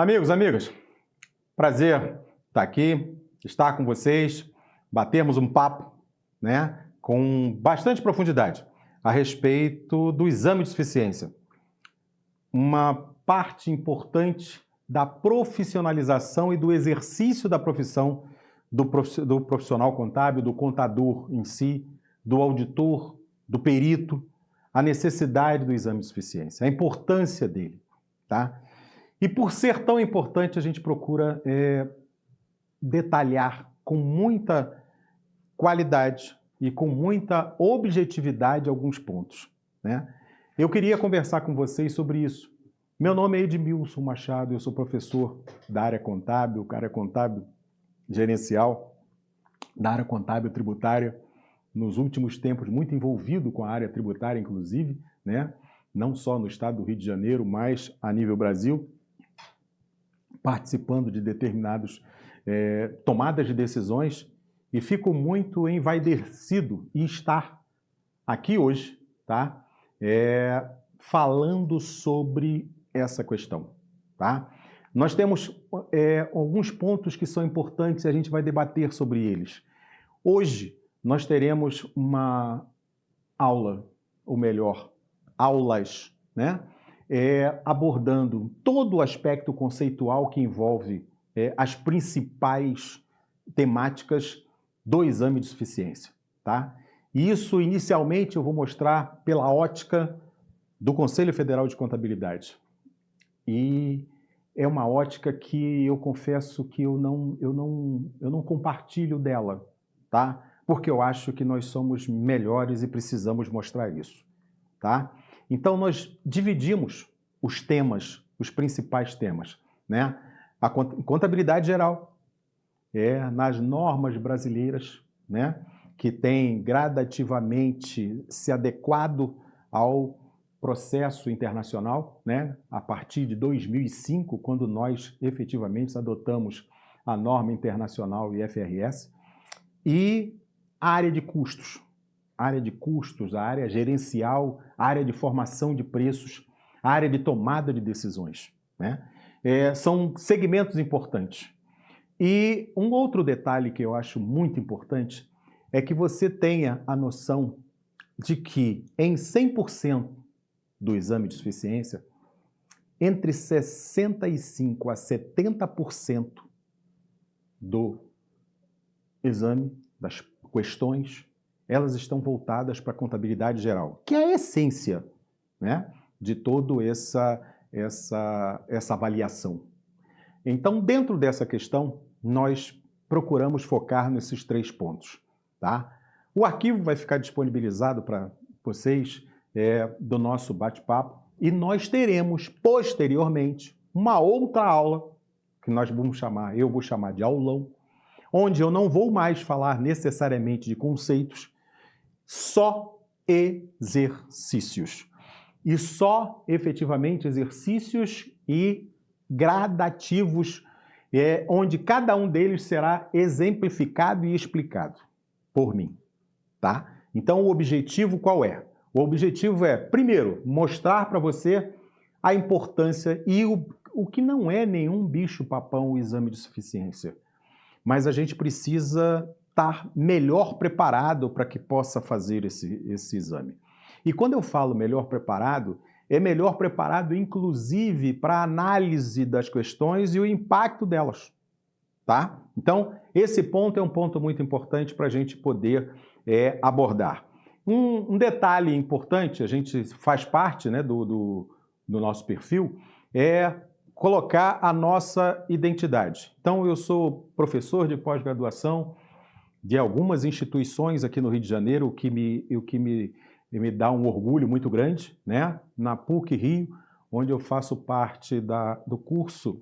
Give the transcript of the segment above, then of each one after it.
Amigos, amigas, prazer estar aqui, estar com vocês, batermos um papo, né, com bastante profundidade a respeito do exame de suficiência. Uma parte importante da profissionalização e do exercício da profissão do profissional contábil, do contador em si, do auditor, do perito, a necessidade do exame de suficiência, a importância dele, tá? E por ser tão importante, a gente procura detalhar com muita qualidade e com muita objetividade alguns pontos, né? Eu queria conversar com vocês sobre isso. Meu nome é Edmilson Machado, eu sou professor da área contábil gerencial, da área contábil tributária, nos últimos tempos muito envolvido com a área tributária, inclusive, né? Não só no estado do Rio de Janeiro, mas a nível Brasil, participando de determinadas tomadas de decisões, e fico muito envaidecido em estar aqui hoje, tá? Falando sobre essa questão, tá? Nós temos alguns pontos que são importantes e a gente vai debater sobre eles. Hoje nós teremos uma aula, ou melhor, aulas, né? Abordando todo o aspecto conceitual que envolve as principais temáticas do exame de suficiência, tá? E isso, inicialmente, eu vou mostrar pela ótica do Conselho Federal de Contabilidade. E é uma ótica que eu confesso que eu não compartilho dela, tá? Porque eu acho que nós somos melhores e precisamos mostrar isso, tá? Então, nós dividimos os temas, os principais temas, né? A contabilidade geral, nas normas brasileiras, né? Que tem gradativamente se adequado ao processo internacional, né? A partir de 2005, quando nós efetivamente adotamos a norma internacional IFRS, e a área de custos, a área gerencial, a área de formação de preços, a área de tomada de decisões, né? São segmentos importantes. E um outro detalhe que eu acho muito importante é que você tenha a noção de que em 100% do exame de suficiência, entre 65% a 70% do exame, das questões, elas estão voltadas para a contabilidade geral, que é a essência, né, de toda essa avaliação. Então, dentro dessa questão, nós procuramos focar nesses 3 pontos, tá? O arquivo vai ficar disponibilizado para vocês do nosso bate-papo e nós teremos, posteriormente, uma outra aula, que eu vou chamar de aulão, onde eu não vou mais falar necessariamente de conceitos, só exercícios. E só, efetivamente, exercícios e gradativos, onde cada um deles será exemplificado e explicado por mim, tá? Então, o objetivo qual é? O objetivo é, primeiro, mostrar para você a importância e o que não é nenhum bicho-papão o exame de suficiência. Mas a gente precisa estar melhor preparado para que possa fazer esse exame. E quando eu falo melhor preparado, é melhor preparado inclusive para a análise das questões e o impacto delas, tá? Então, esse ponto é um ponto muito importante para a gente poder abordar. Um detalhe importante, a gente faz parte, né, do nosso perfil, é colocar a nossa identidade. Então, eu sou professor de pós-graduação de algumas instituições aqui no Rio de Janeiro, o que me dá um orgulho muito grande, né? Na PUC Rio, onde eu faço parte do curso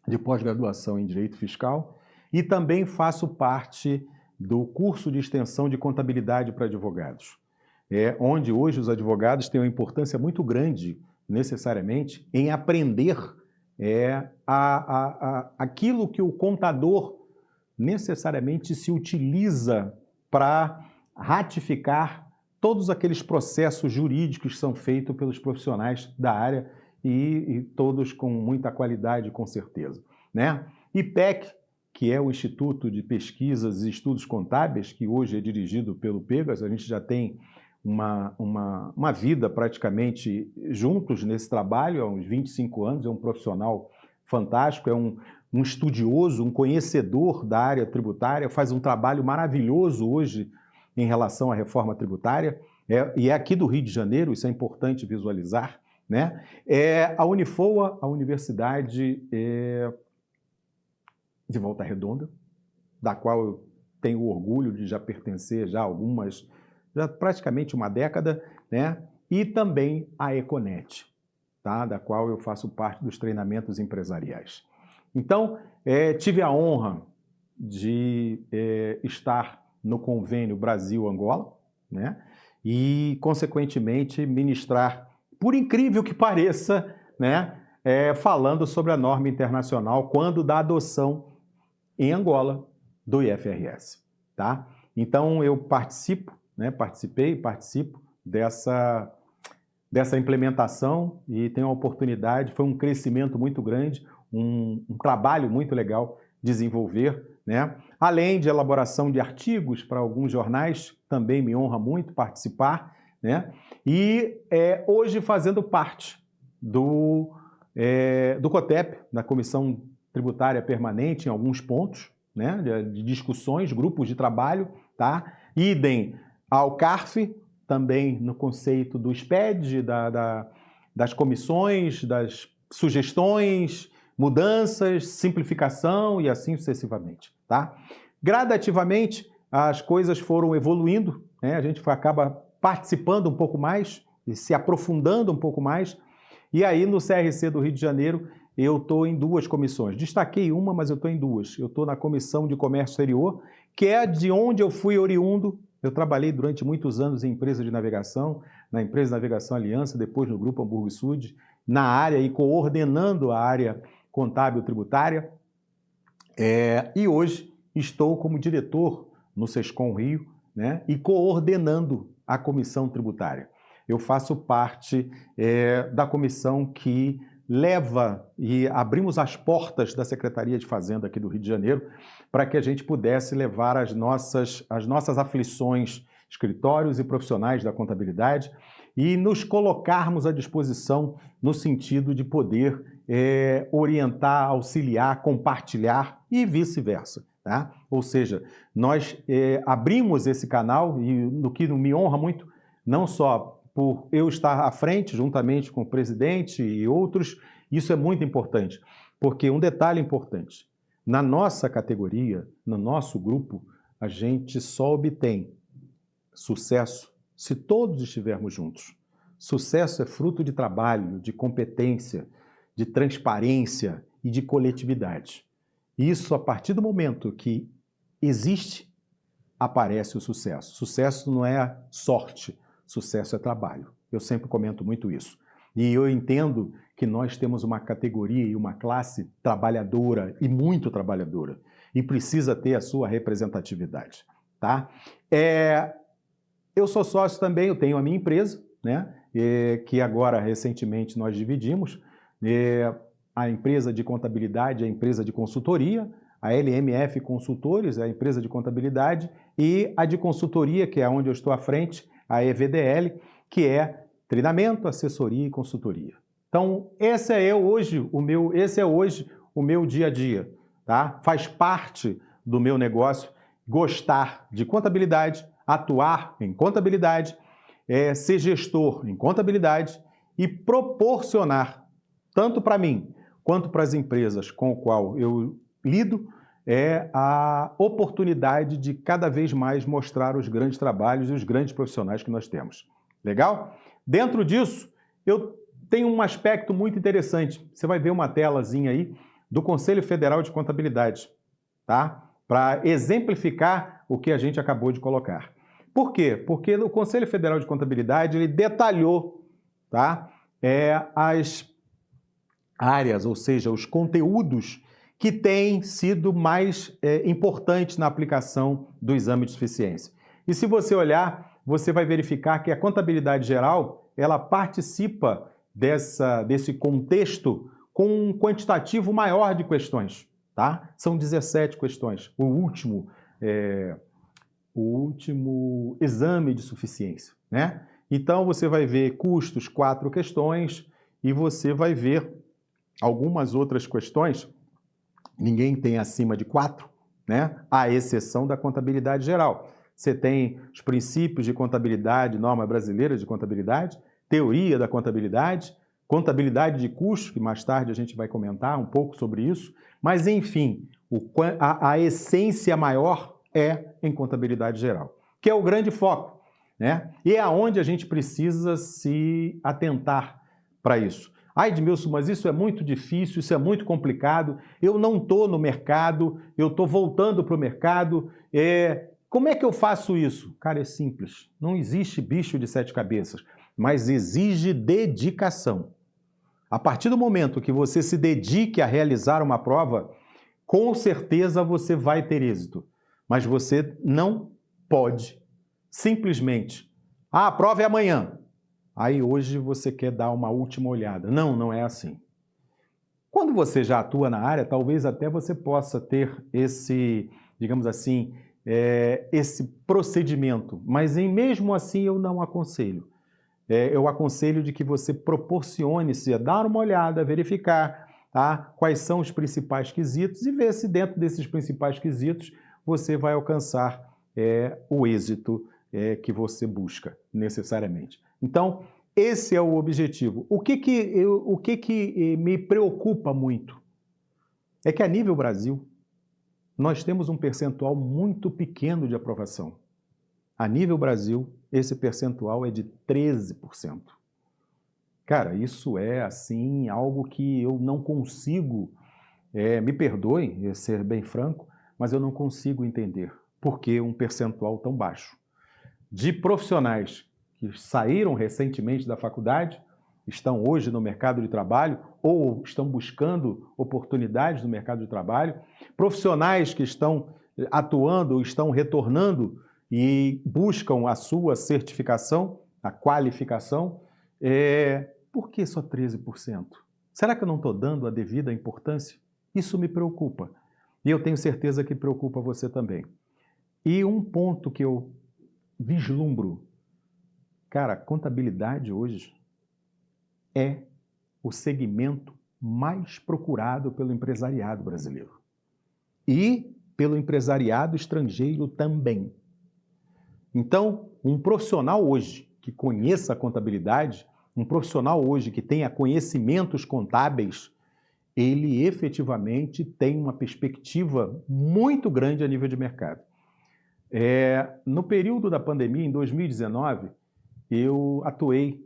de pós-graduação em Direito Fiscal e também faço parte do curso de extensão de contabilidade para advogados, onde hoje os advogados têm uma importância muito grande, necessariamente, em aprender aquilo que o contador necessariamente se utiliza para ratificar todos aqueles processos jurídicos que são feitos pelos profissionais da área e todos com muita qualidade, com certeza, né? IPEC, que é o Instituto de Pesquisas e Estudos Contábeis, que hoje é dirigido pelo Pegas, a gente já tem uma vida praticamente juntos nesse trabalho, há uns 25 anos, é um profissional fantástico, é um estudioso, um conhecedor da área tributária, faz um trabalho maravilhoso hoje em relação à reforma tributária, e é aqui do Rio de Janeiro, isso é importante visualizar, né? A Unifoa, a Universidade de Volta Redonda, da qual eu tenho orgulho de já pertencer já praticamente uma década, né? E também a Econet, tá? Da qual eu faço parte dos treinamentos empresariais. Então, tive a honra de estar no convênio Brasil-Angola, né? E, consequentemente, ministrar, por incrível que pareça, né? Falando sobre a norma internacional quando da adoção em Angola do IFRS, tá? Então, eu participo dessa implementação e tenho a oportunidade, foi um crescimento muito grande, um trabalho muito legal desenvolver, né? Além de elaboração de artigos para alguns jornais, também me honra muito participar, né? E hoje fazendo parte do COTEP, da Comissão Tributária Permanente, em alguns pontos, né? De discussões, grupos de trabalho, tá? Idem ao CARF, também no conceito do SPED, das comissões, das sugestões, mudanças, simplificação e assim sucessivamente, tá? Gradativamente, as coisas foram evoluindo, né? A gente acaba participando um pouco mais e se aprofundando um pouco mais. E aí, no CRC do Rio de Janeiro, eu estou em duas comissões. Destaquei uma, mas eu estou em duas. Eu estou na Comissão de Comércio Exterior, que é de onde eu fui oriundo. Eu trabalhei durante muitos anos em empresa de navegação, na empresa de navegação Aliança, depois no Grupo Hamburgo Sud, na área e coordenando a área contábil tributária. E hoje estou como diretor no SESCOM Rio, né, e coordenando a comissão tributária. Eu faço parte da comissão que leva e abrimos as portas da Secretaria de Fazenda aqui do Rio de Janeiro para que a gente pudesse levar as nossas aflições, escritórios e profissionais da contabilidade e nos colocarmos à disposição no sentido de poder orientar, auxiliar, compartilhar e vice-versa, tá? Ou seja, nós abrimos esse canal e no que me honra muito, não só por eu estar à frente, juntamente com o presidente e outros, isso é muito importante, porque um detalhe importante, na nossa categoria, no nosso grupo, a gente só obtém sucesso se todos estivermos juntos. Sucesso é fruto de trabalho, de competência, de transparência e de coletividade. Isso, a partir do momento que existe, aparece o sucesso. Sucesso não é sorte, sucesso é trabalho. Eu sempre comento muito isso. E eu entendo que nós temos uma categoria e uma classe trabalhadora e muito trabalhadora e precisa ter a sua representatividade, tá? Eu sou sócio também, eu tenho a minha empresa, né? Que agora, recentemente, nós dividimos. A empresa de contabilidade, a empresa de consultoria, a LMF Consultores, a empresa de contabilidade, e a de consultoria, que é onde eu estou à frente, a EVDL, que é treinamento, assessoria e consultoria. Então, esse é hoje o meu dia a dia, tá? Faz parte do meu negócio gostar de contabilidade, atuar em contabilidade, ser gestor em contabilidade e proporcionar, tanto para mim quanto para as empresas com o qual eu lido, a oportunidade de cada vez mais mostrar os grandes trabalhos e os grandes profissionais que nós temos. Legal? Dentro disso, eu tenho um aspecto muito interessante. Você vai ver uma telazinha aí do Conselho Federal de Contabilidade, tá? Para exemplificar o que a gente acabou de colocar. Por quê? Porque o Conselho Federal de Contabilidade ele detalhou, tá? As áreas, ou seja, os conteúdos que têm sido mais importantes na aplicação do exame de suficiência. E se você olhar, você vai verificar que a contabilidade geral, ela participa desse contexto com um quantitativo maior de questões, tá? São 17 questões, o último exame de suficiência, né? Então, você vai ver custos, 4 questões, e você vai ver algumas outras questões, ninguém tem acima de 4, né? À exceção da contabilidade geral. Você tem os princípios de contabilidade, norma brasileira de contabilidade, teoria da contabilidade, contabilidade de custos, que mais tarde a gente vai comentar um pouco sobre isso, mas enfim, a essência maior é em contabilidade geral, que é o grande foco, né? E é aonde a gente precisa se atentar para isso. Ai, Edmilson, mas isso é muito difícil, isso é muito complicado, eu não estou no mercado, eu estou voltando para o mercado, como é que eu faço isso? Cara, é simples, não existe bicho de 7 cabeças, mas exige dedicação. A partir do momento que você se dedique a realizar uma prova, com certeza você vai ter êxito. Mas você não pode simplesmente, a prova é amanhã. Aí hoje você quer dar uma última olhada. Não, não é assim. Quando você já atua na área, talvez até você possa ter esse, digamos assim, esse procedimento. Mas mesmo assim eu não aconselho. Eu aconselho de que você proporcione-se a dar uma olhada, verificar, tá, quais são os principais quesitos e ver se dentro desses principais quesitos você vai alcançar o êxito que você busca necessariamente. Então, esse é o objetivo. O que me preocupa muito é que a nível Brasil nós temos um percentual muito pequeno de aprovação. A nível Brasil, esse percentual é de 13%. Cara, isso é, assim, algo que eu não consigo, me perdoem, ser bem franco, mas eu não consigo entender por que um percentual tão baixo. De profissionais que saíram recentemente da faculdade, estão hoje no mercado de trabalho ou estão buscando oportunidades no mercado de trabalho, profissionais que estão atuando ou estão retornando e buscam a sua certificação, a qualificação, por que só 13%? Será que eu não estou dando a devida importância? Isso me preocupa. E eu tenho certeza que preocupa você também. E um ponto que eu vislumbro, cara, contabilidade hoje é o segmento mais procurado pelo empresariado brasileiro. E pelo empresariado estrangeiro também. Então, um profissional hoje que conheça a contabilidade, um profissional hoje que tenha conhecimentos contábeis, ele efetivamente tem uma perspectiva muito grande a nível de mercado. No período da pandemia, em 2019, eu atuei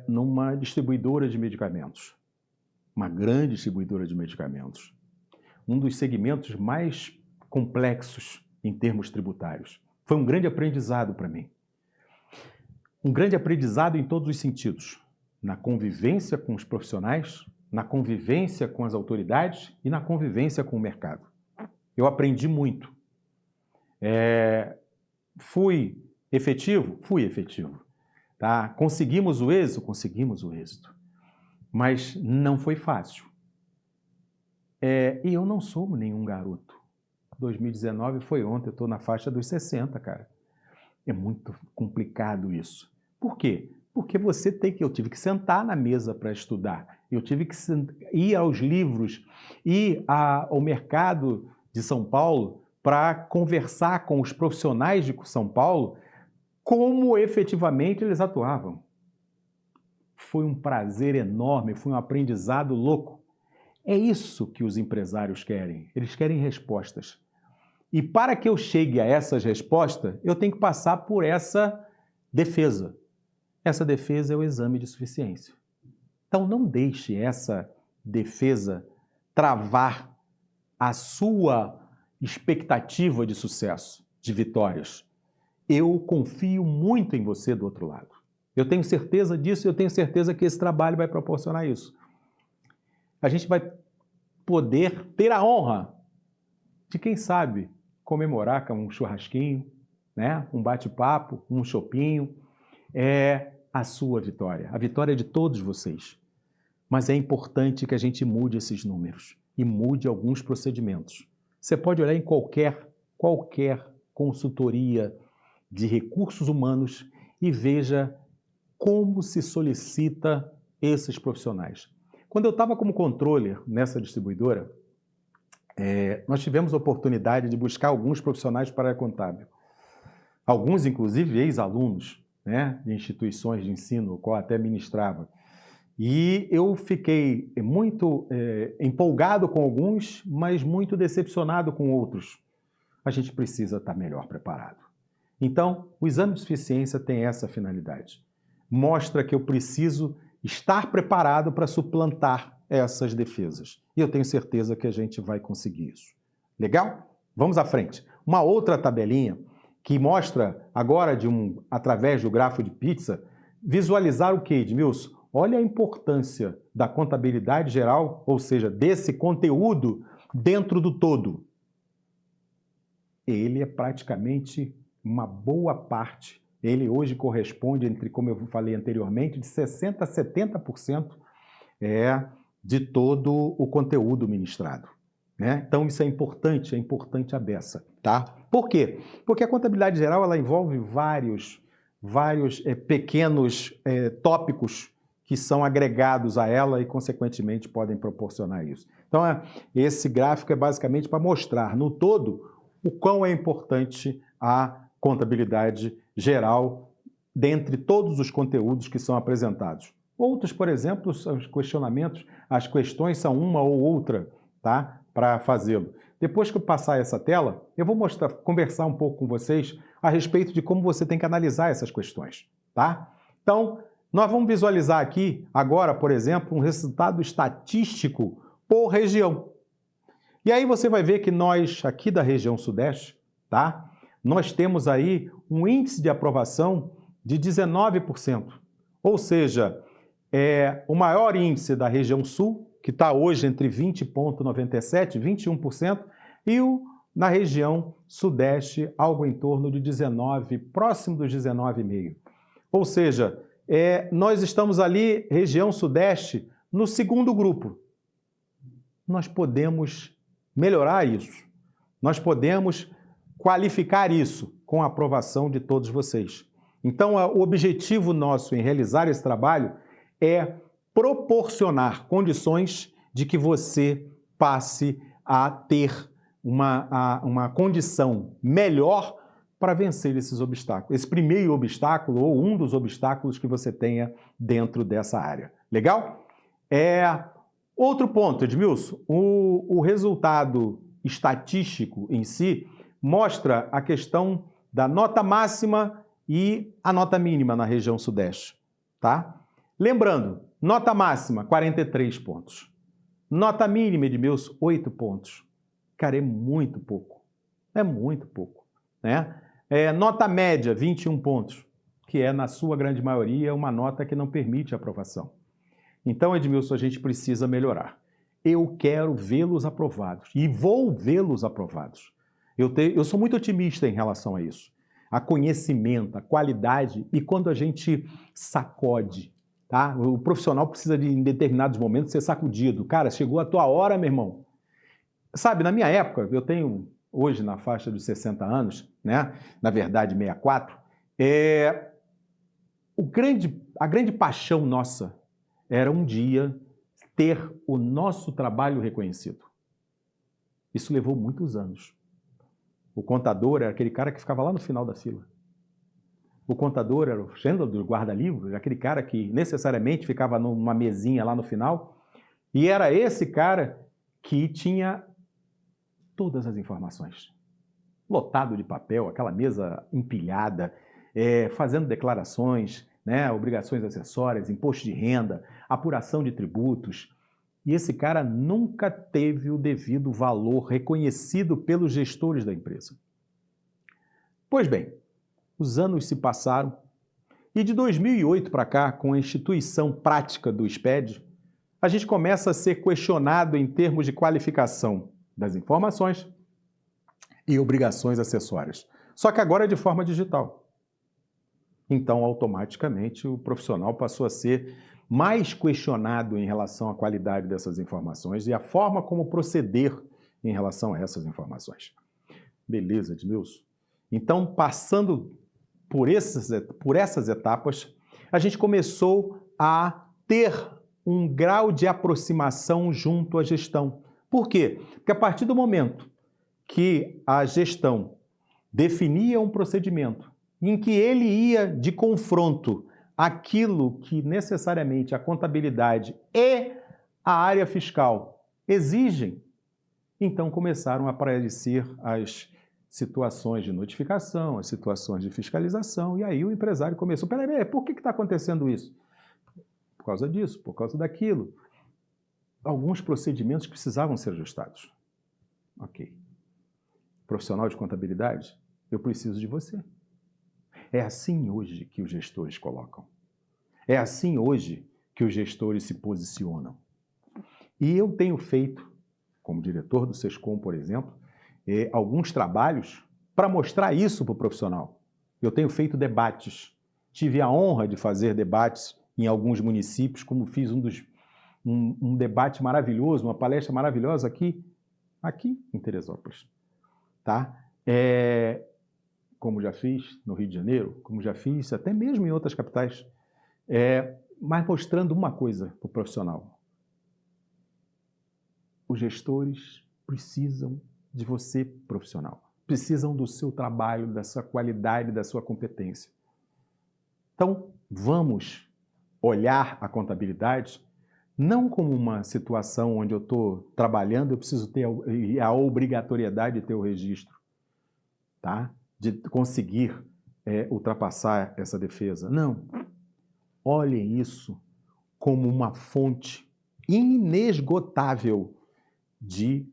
numa distribuidora de medicamentos, uma grande distribuidora de medicamentos, um dos segmentos mais complexos em termos tributários. Foi um grande aprendizado para mim. Um grande aprendizado em todos os sentidos, na convivência com os profissionais, na convivência com as autoridades e na convivência com o mercado. Eu aprendi muito. Fui efetivo? Fui efetivo. Tá? Conseguimos o êxito? Conseguimos o êxito. Mas não foi fácil. E eu não sou nenhum garoto. 2019 foi ontem, eu estou na faixa dos 60, cara. É muito complicado isso. Por quê? Porque eu tive que sentar na mesa para estudar. Eu tive que ir aos livros, ir ao mercado de São Paulo para conversar com os profissionais de São Paulo como efetivamente eles atuavam. Foi um prazer enorme, foi um aprendizado louco. É isso que os empresários querem. Eles querem respostas. E para que eu chegue a essas respostas, eu tenho que passar por essa defesa. Essa defesa é o exame de suficiência. Então não deixe essa defesa travar a sua expectativa de sucesso, de vitórias. Eu confio muito em você do outro lado. Eu tenho certeza disso e eu tenho certeza que esse trabalho vai proporcionar isso. A gente vai poder ter a honra de, quem sabe, comemorar com um churrasquinho, né? Um bate-papo, um chopinho, a sua vitória, a vitória de todos vocês. Mas é importante que a gente mude esses números e mude alguns procedimentos. Você pode olhar em qualquer consultoria de recursos humanos e veja como se solicita esses profissionais. Quando eu estava como controller nessa distribuidora, nós tivemos a oportunidade de buscar alguns profissionais para a área contábil. Alguns, inclusive, ex-alunos, né, de instituições de ensino, o qual até ministrava. E eu fiquei muito empolgado com alguns, mas muito decepcionado com outros. A gente precisa estar melhor preparado. Então, o exame de suficiência tem essa finalidade. Mostra que eu preciso estar preparado para suplantar essas defesas. E eu tenho certeza que a gente vai conseguir isso. Legal? Vamos à frente. Uma outra tabelinha que mostra agora, através do grafo de pizza, visualizar o que, Edmilson? Olha a importância da contabilidade geral, ou seja, desse conteúdo dentro do todo. Ele é praticamente uma boa parte. Ele hoje corresponde entre, como eu falei anteriormente, de 60% a 70% de todo o conteúdo ministrado. Né? Então isso é importante a beça. Tá? Por quê? Porque a contabilidade geral ela envolve vários pequenos tópicos que são agregados a ela e, consequentemente, podem proporcionar isso. Então, esse gráfico é basicamente para mostrar, no todo, o quão é importante a contabilidade geral dentre todos os conteúdos que são apresentados. Outros, por exemplo, os questionamentos, as questões são uma ou outra, tá? Para fazê-lo. Depois que eu passar essa tela, eu vou conversar um pouco com vocês a respeito de como você tem que analisar essas questões, tá? Então, nós vamos visualizar aqui, agora, por exemplo, um resultado estatístico por região. E aí você vai ver que nós, aqui da região Sudeste, tá? Nós temos aí um índice de aprovação de 19%. Ou seja, o maior índice da região Sul, que está hoje entre 20,97% e 21%, e na região Sudeste, algo em torno de 19%, próximo dos 19,5%. Ou seja, nós estamos ali, região Sudeste, no segundo grupo. Nós podemos melhorar isso. Nós podemos qualificar isso com a aprovação de todos vocês. Então, o objetivo nosso em realizar esse trabalho é proporcionar condições de que você passe a ter uma condição melhor para vencer esses obstáculos. Esse primeiro obstáculo ou um dos obstáculos que você tenha dentro dessa área. Legal? Outro ponto, Edmilson, o resultado estatístico em si mostra a questão da nota máxima e a nota mínima na região Sudeste, tá? Lembrando, nota máxima, 43 pontos. Nota mínima, Edmilson, 8 pontos. Cara, é muito pouco. É muito pouco, né? Nota média, 21 pontos, que é, na sua grande maioria, uma nota que não permite aprovação. Então, Edmilson, a gente precisa melhorar. Eu quero vê-los aprovados e vou vê-los aprovados. Eu sou muito otimista em relação a isso. A conhecimento, a qualidade e quando a gente sacode, tá? O profissional precisa de, em determinados momentos, ser sacudido. Cara, chegou a tua hora, meu irmão. Sabe, na minha época, eu tenho hoje na faixa dos 60 anos, né? Na verdade 64, a grande paixão nossa era um dia ter o nosso trabalho reconhecido. Isso levou muitos anos. O contador era aquele cara que ficava lá no final da fila. O contador era o Chandler do guarda-livros, aquele cara que necessariamente ficava numa mesinha lá no final. E era esse cara que tinha todas as informações. Lotado de papel, aquela mesa empilhada, fazendo declarações, né, obrigações acessórias, imposto de renda, apuração de tributos. E esse cara nunca teve o devido valor reconhecido pelos gestores da empresa. Pois bem, os anos se passaram e de 2008 para cá, com a instituição prática do SPED, a gente começa a ser questionado em termos de qualificação das informações e obrigações acessórias. Só que agora é de forma digital. Então, automaticamente, o profissional passou a ser mais questionado em relação à qualidade dessas informações e a forma como proceder em relação a essas informações. Beleza, Edmilson? Então, passando por essas etapas, a gente começou a ter um grau de aproximação junto à gestão. Por quê? Porque a partir do momento que a gestão definia um procedimento em que ele ia de confronto aquilo que necessariamente a contabilidade e a área fiscal exigem, então começaram a aparecer as situações de notificação, as situações de fiscalização, e aí o empresário começou, peraí, por que está acontecendo isso? Por causa disso, por causa daquilo. Alguns procedimentos precisavam ser ajustados. Ok. Profissional de contabilidade, eu preciso de você. É assim hoje que os gestores colocam. É assim hoje que os gestores se posicionam. E eu tenho feito, como diretor do SESCOM, por exemplo, alguns trabalhos para mostrar isso para o profissional. Eu tenho feito debates. Tive a honra de fazer debates em alguns municípios, como fiz um debate maravilhoso, uma palestra maravilhosa aqui em Teresópolis. Tá? Como já fiz no Rio de Janeiro, como já fiz até mesmo em outras capitais, mas mostrando uma coisa para o profissional. Os gestores precisam de você, profissional. Precisam do seu trabalho, da sua qualidade, da sua competência. Então, vamos olhar a contabilidade não como uma situação onde eu estou trabalhando, eu preciso ter a obrigatoriedade de ter o registro, tá? De conseguir ultrapassar essa defesa. Não. Olhem isso como uma fonte inesgotável de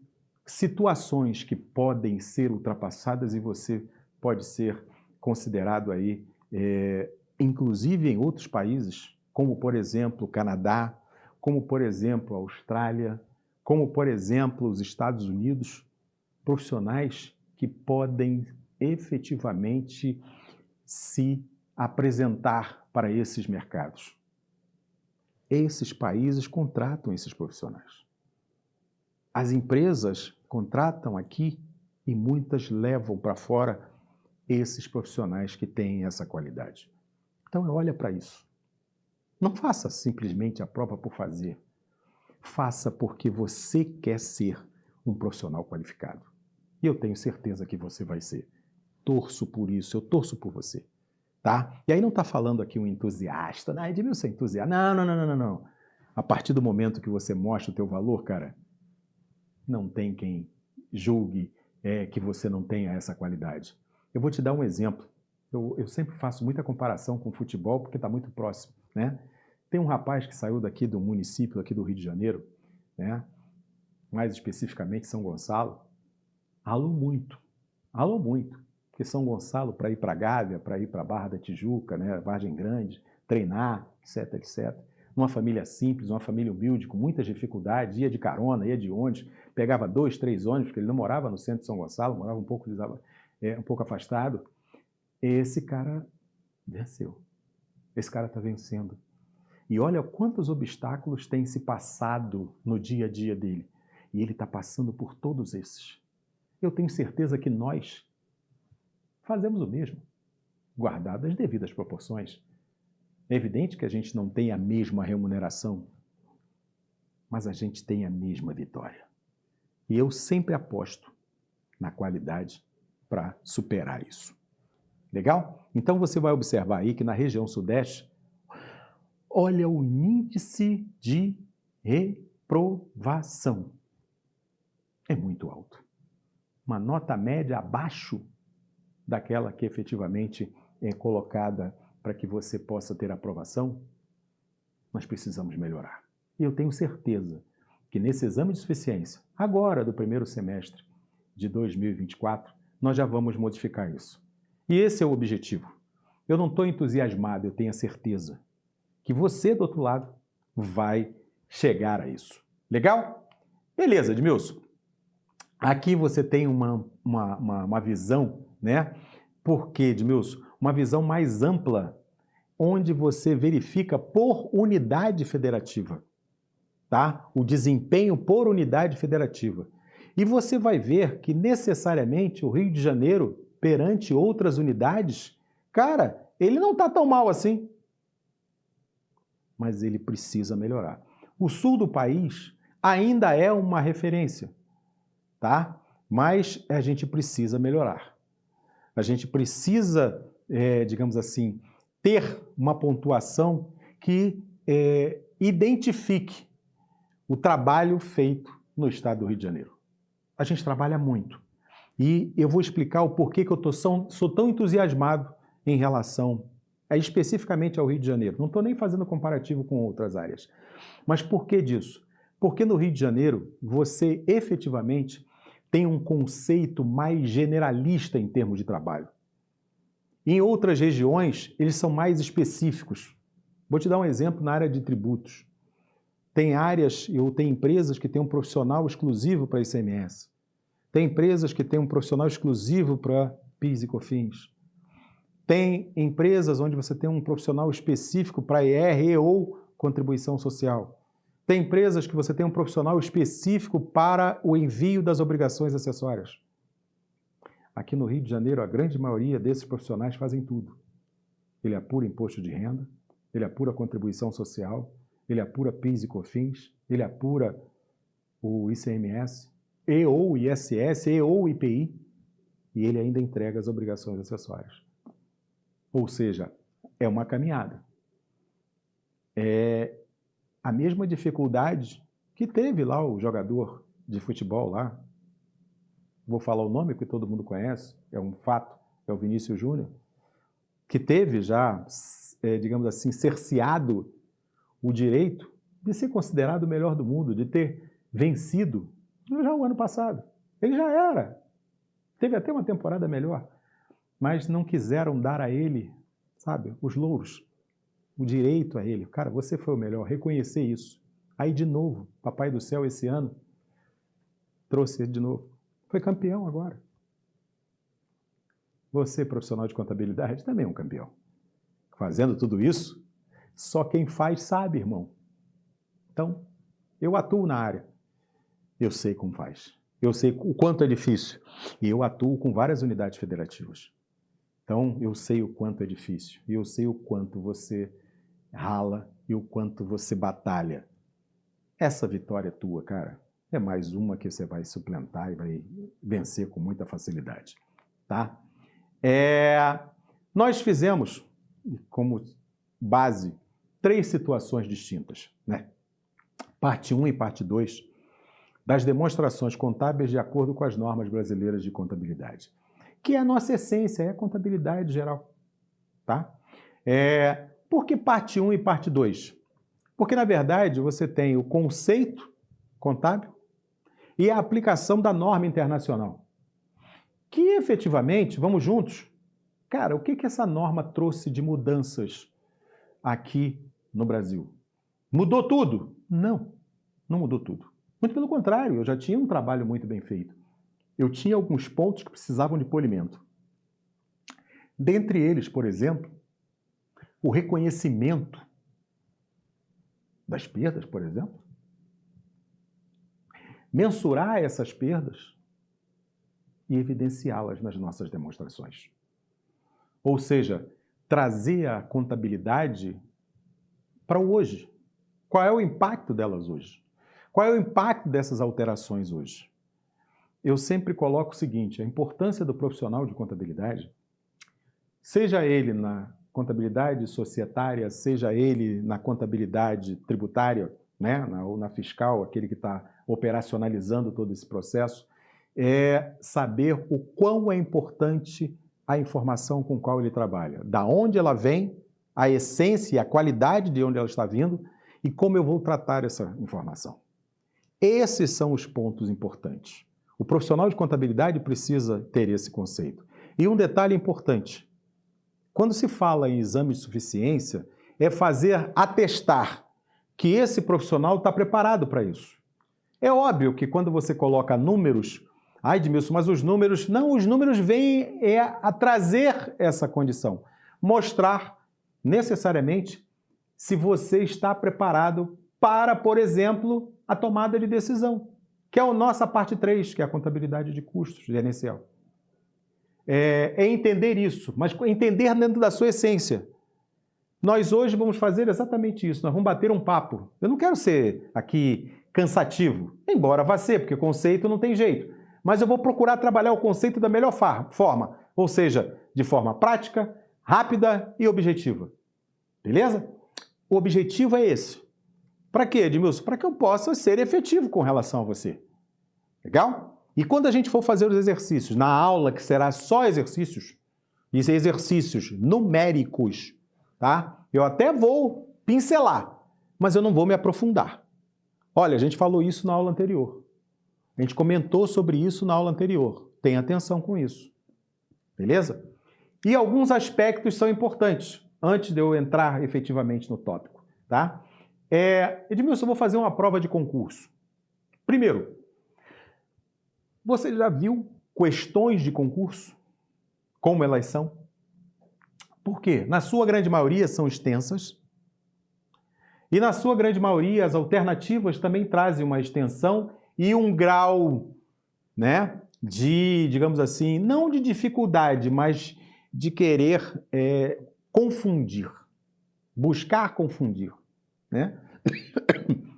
situações que podem ser ultrapassadas e você pode ser considerado aí, inclusive em outros países, como por exemplo o Canadá, como por exemplo a Austrália, como por exemplo os Estados Unidos, profissionais que podem efetivamente se apresentar para esses mercados. Esses países contratam esses profissionais. As empresas contratam aqui e muitas levam para fora esses profissionais que têm essa qualidade. Então, olha para isso. Não faça simplesmente a prova por fazer. Faça porque você quer ser um profissional qualificado. E eu tenho certeza que você vai ser. Torço por isso, eu torço por você. Tá? E aí não está falando aqui um entusiasta. Não, Edmilson é entusiasta. Não. A partir do momento que você mostra o teu valor, cara, não tem quem julgue que você não tenha essa qualidade. Eu vou te dar um exemplo. Eu sempre faço muita comparação com o futebol porque está muito próximo, né? Tem um rapaz que saiu daqui do município, aqui do Rio de Janeiro, né? Mais especificamente São Gonçalo, ralou muito, porque São Gonçalo para ir para Gávea, para ir para Barra da Tijuca, né? Vargem Grande, treinar, etc. Uma família simples, uma família humilde, com muitas dificuldades, ia de carona, ia de ônibus, pegava 2, 3 ônibus, porque ele não morava no centro de São Gonçalo, morava um pouco afastado. Esse cara venceu. Esse cara está vencendo. E olha quantos obstáculos têm se passado no dia a dia dele. E ele está passando por todos esses. Eu tenho certeza que nós fazemos o mesmo, guardadas as devidas proporções. É evidente que a gente não tem a mesma remuneração, mas a gente tem a mesma vitória. E eu sempre aposto na qualidade para superar isso. Legal? Então você vai observar aí que na região sudeste, olha o índice de reprovação. É muito alto. Uma nota média abaixo daquela que efetivamente é colocada para que você possa ter aprovação, nós precisamos melhorar. E eu tenho certeza que nesse exame de suficiência, agora do primeiro semestre de 2024, nós já vamos modificar isso. E esse é o objetivo. Eu não estou entusiasmado, eu tenho a certeza que você, do outro lado, vai chegar a isso. Legal? Beleza, Edmilson. Aqui você tem uma visão, né? Por quê, Edmilson? Uma visão mais ampla onde você verifica por unidade federativa, tá? O desempenho por unidade federativa. E você vai ver que necessariamente o Rio de Janeiro, perante outras unidades, cara, ele não está tão mal assim. Mas ele precisa melhorar. O sul do país ainda é uma referência, tá? Mas a gente precisa melhorar. A gente precisa, digamos assim, ter uma pontuação que identifique o trabalho feito no estado do Rio de Janeiro. A gente trabalha muito. E eu vou explicar o porquê que eu sou tão entusiasmado em relação especificamente ao Rio de Janeiro. Não estou nem fazendo comparativo com outras áreas. Mas por que disso? Porque no Rio de Janeiro você efetivamente tem um conceito mais generalista em termos de trabalho. Em outras regiões, eles são mais específicos. Vou te dar um exemplo na área de tributos. Tem áreas, ou tem empresas que têm um profissional exclusivo para ICMS. Tem empresas que têm um profissional exclusivo para PIS e COFINS. Tem empresas onde você tem um profissional específico para IR ou contribuição social. Tem empresas que você tem um profissional específico para o envio das obrigações acessórias. Aqui no Rio de Janeiro, a grande maioria desses profissionais fazem tudo. Ele apura imposto de renda, ele apura contribuição social, ele apura PIS e COFINS, ele apura o ICMS, e ou ISS, e ou IPI, e ele ainda entrega as obrigações acessórias. Ou seja, é uma caminhada. É a mesma dificuldade que teve lá o jogador de futebol lá. Vou falar o nome que todo mundo conhece, é um fato, é o Vinícius Júnior, que teve já, digamos assim, cerceado o direito de ser considerado o melhor do mundo, de ter vencido já o ano passado. Ele já era. Teve até uma temporada melhor. Mas não quiseram dar a ele, sabe, os louros, o direito a ele. Cara, você foi o melhor, reconhecer isso. Aí, de novo, Papai do Céu, esse ano, trouxe ele de novo. Foi campeão agora. Você, profissional de contabilidade, também é um campeão. Fazendo tudo isso, só quem faz sabe, irmão. Então, eu atuo na área. Eu sei como faz. Eu sei o quanto é difícil. E eu atuo com várias unidades federativas. Então, eu sei o quanto é difícil. E eu sei o quanto você rala e o quanto você batalha. Essa vitória tua, cara, é mais uma que você vai suplantar e vai vencer com muita facilidade. Tá? Nós fizemos, como base, 3 situações distintas, né? Parte 1 e parte 2 das demonstrações contábeis de acordo com as normas brasileiras de contabilidade, que é a nossa essência, é a contabilidade geral. Tá? Por que parte 1 e parte 2? Porque, na verdade, você tem o conceito contábil e a aplicação da norma internacional. Que, efetivamente, vamos juntos, cara, o que essa norma trouxe de mudanças aqui no Brasil? Mudou tudo? Não, não mudou tudo. Muito pelo contrário, eu já tinha um trabalho muito bem feito. Eu tinha alguns pontos que precisavam de polimento. Dentre eles, por exemplo, o reconhecimento das perdas, por exemplo. Mensurar essas perdas e evidenciá-las nas nossas demonstrações. Ou seja, trazer a contabilidade para o hoje. Qual é o impacto delas hoje? Qual é o impacto dessas alterações hoje? Eu sempre coloco o seguinte, a importância do profissional de contabilidade, seja ele na contabilidade societária, seja ele na contabilidade tributária, né, ou na fiscal, aquele que está operacionalizando todo esse processo, é saber o quão é importante a informação com qual ele trabalha, da onde ela vem, a essência e a qualidade de onde ela está vindo e como eu vou tratar essa informação. Esses são os pontos importantes. O profissional de contabilidade precisa ter esse conceito. E um detalhe importante, quando se fala em exame de suficiência, é fazer atestar que esse profissional está preparado para isso. É óbvio que quando você coloca números, ai, Edmilson, mas os números vêm a trazer essa condição, mostrar necessariamente, se você está preparado para, por exemplo, a tomada de decisão, que é a nossa parte 3, que é a contabilidade de custos gerencial. É entender isso, mas entender dentro da sua essência. Nós hoje vamos fazer exatamente isso, nós vamos bater um papo. Eu não quero ser aqui cansativo, embora vá ser, porque conceito não tem jeito. Mas eu vou procurar trabalhar o conceito da melhor forma, ou seja, de forma prática, rápida e objetiva. Beleza? O objetivo é esse. Para quê, Edmilson? Para que eu possa ser efetivo com relação a você. Legal? E quando a gente for fazer os exercícios, na aula que será só exercícios, e exercícios numéricos, tá? Eu até vou pincelar, mas eu não vou me aprofundar. Olha, a gente falou isso na aula anterior. A gente comentou sobre isso na aula anterior. Tenha atenção com isso. Beleza? E alguns aspectos são importantes, antes de eu entrar efetivamente no tópico, tá? Edmilson, eu vou fazer uma prova de concurso. Primeiro, você já viu questões de concurso? Como elas são? Por quê? Na sua grande maioria são extensas. E na sua grande maioria as alternativas também trazem uma extensão e um grau, né, de, digamos assim, não de dificuldade, mas de querer confundir, buscar confundir, né?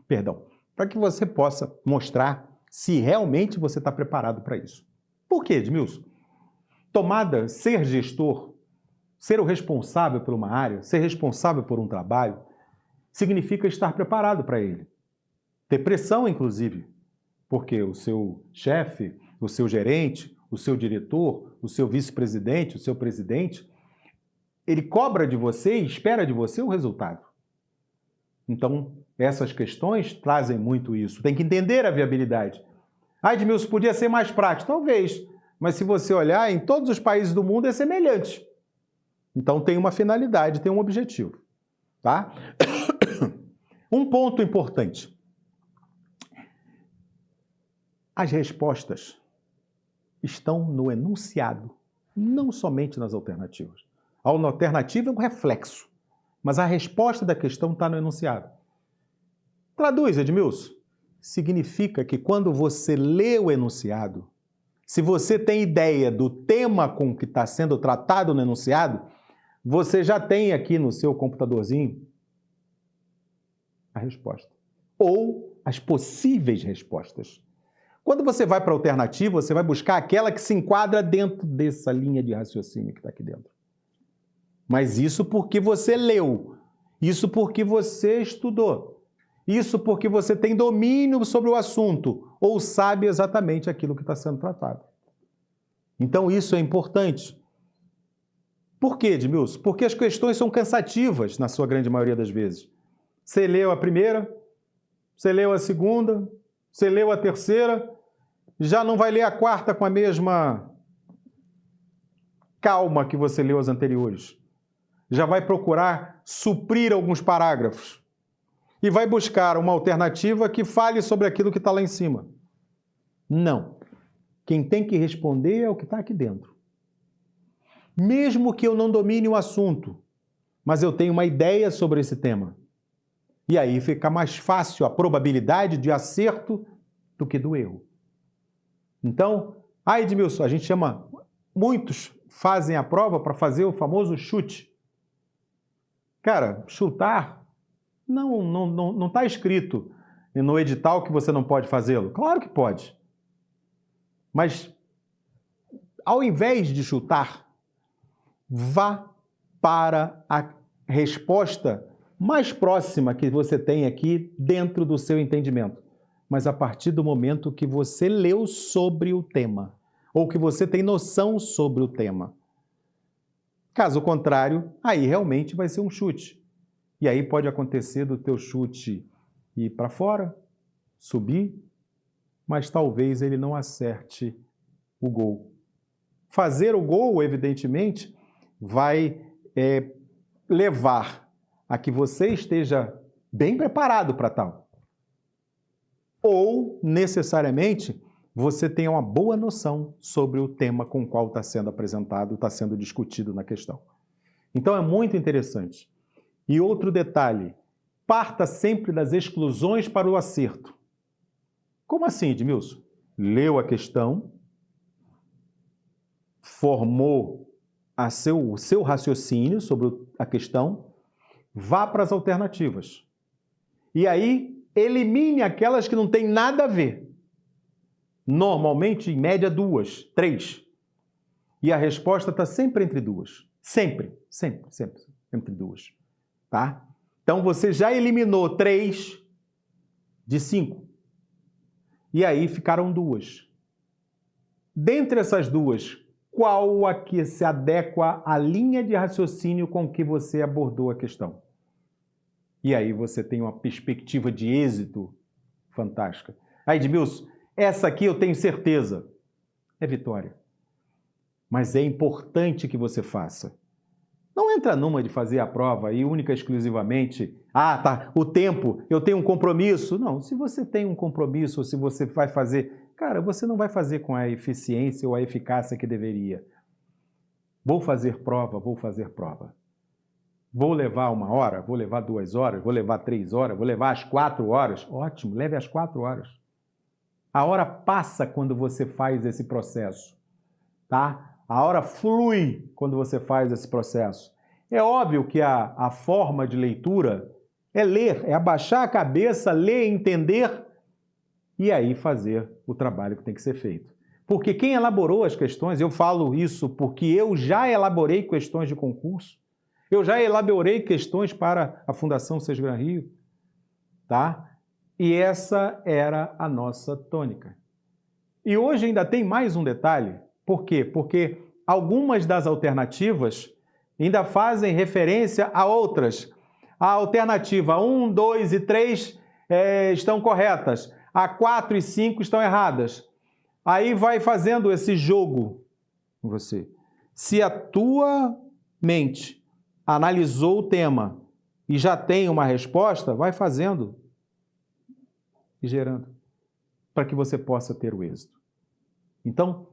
Perdão, para que você possa mostrar se realmente você está preparado para isso. Por quê, Edmilson? Ser gestor, ser o responsável por uma área, ser responsável por um trabalho, significa estar preparado para ele. Ter pressão, inclusive, porque o seu chefe, o seu gerente, o seu diretor, o seu vice-presidente, o seu presidente, ele cobra de você e espera de você o resultado. Então, essas questões trazem muito isso. Tem que entender a viabilidade. Ah, Edmilson, podia ser mais prático? Talvez. Mas se você olhar, em todos os países do mundo é semelhante. Então, tem uma finalidade, tem um objetivo. Tá? Um ponto importante. As respostas estão no enunciado, não somente nas alternativas. A alternativa é um reflexo, mas a resposta da questão está no enunciado. Traduz, Edmilson. Significa que quando você lê o enunciado, se você tem ideia do tema com que está sendo tratado no enunciado, você já tem aqui no seu computadorzinho a resposta. Ou as possíveis respostas. Quando você vai para a alternativa, você vai buscar aquela que se enquadra dentro dessa linha de raciocínio que está aqui dentro. Mas isso porque você leu, isso porque você estudou, isso porque você tem domínio sobre o assunto ou sabe exatamente aquilo que está sendo tratado. Então isso é importante. Por quê, Edmilson? Porque as questões são cansativas, na sua grande maioria das vezes. Você leu a primeira, você leu a segunda, você leu a terceira, já não vai ler a quarta com a mesma calma que você leu as anteriores. Já vai procurar suprir alguns parágrafos e vai buscar uma alternativa que fale sobre aquilo que está lá em cima. Não. Quem tem que responder é o que está aqui dentro. Mesmo que eu não domine o assunto, mas eu tenho uma ideia sobre esse tema. E aí fica mais fácil a probabilidade de acerto do que do erro. Então, Edmilson, a gente chama, muitos fazem a prova para fazer o famoso chute. Cara, chutar não está escrito no edital que você não pode fazê-lo. Claro que pode. Mas, ao invés de chutar, vá para a resposta mais próxima que você tem aqui dentro do seu entendimento. Mas a partir do momento que você leu sobre o tema, ou que você tem noção sobre o tema. Caso contrário, aí realmente vai ser um chute. E aí pode acontecer do teu chute ir para fora, subir, mas talvez ele não acerte o gol. Fazer o gol, evidentemente, vai levar a que você esteja bem preparado para tal. Ou, necessariamente, você tenha uma boa noção sobre o tema com o qual está sendo apresentado, está sendo discutido na questão. Então, é muito interessante. E outro detalhe, parta sempre das exclusões para o acerto. Como assim, Edmilson? Leu a questão, formou o seu raciocínio sobre a questão, vá para as alternativas. E aí, elimine aquelas que não têm nada a ver. Normalmente, em média, 2, 3. E a resposta está sempre entre 2. Sempre entre 2. Tá? Então, você já eliminou 3 de 5. E aí ficaram 2. Dentre essas 2, qual a que se adequa à linha de raciocínio com que você abordou a questão? E aí você tem uma perspectiva de êxito fantástica. Aí, Edmilson, essa aqui eu tenho certeza. É vitória. Mas é importante que você faça. Não entra numa de fazer a prova e única e exclusivamente, tá, o tempo, eu tenho um compromisso. Não, se você tem um compromisso ou se você vai fazer, cara, você não vai fazer com a eficiência ou a eficácia que deveria. Vou fazer prova, vou fazer prova. Vou levar 1 hora, vou levar 2 horas, vou levar 3 horas, vou levar as 4 horas. Ótimo, leve as 4 horas. A hora passa quando você faz esse processo, tá? A hora flui quando você faz esse processo. É óbvio que a forma de leitura é ler, é abaixar a cabeça, ler, entender e aí fazer o trabalho que tem que ser feito. Porque quem elaborou as questões, eu falo isso porque eu já elaborei questões de concurso, eu já elaborei questões para a Fundação Sesgran Rio, tá? E essa era a nossa tônica. E hoje ainda tem mais um detalhe. Por quê? Porque algumas das alternativas ainda fazem referência a outras. A alternativa 1, 2 e 3 estão corretas. A 4 e 5 estão erradas. Aí vai fazendo esse jogo com você. Se a tua mente analisou o tema e já tem uma resposta, vai fazendo e gerando para que você possa ter o êxito. Então,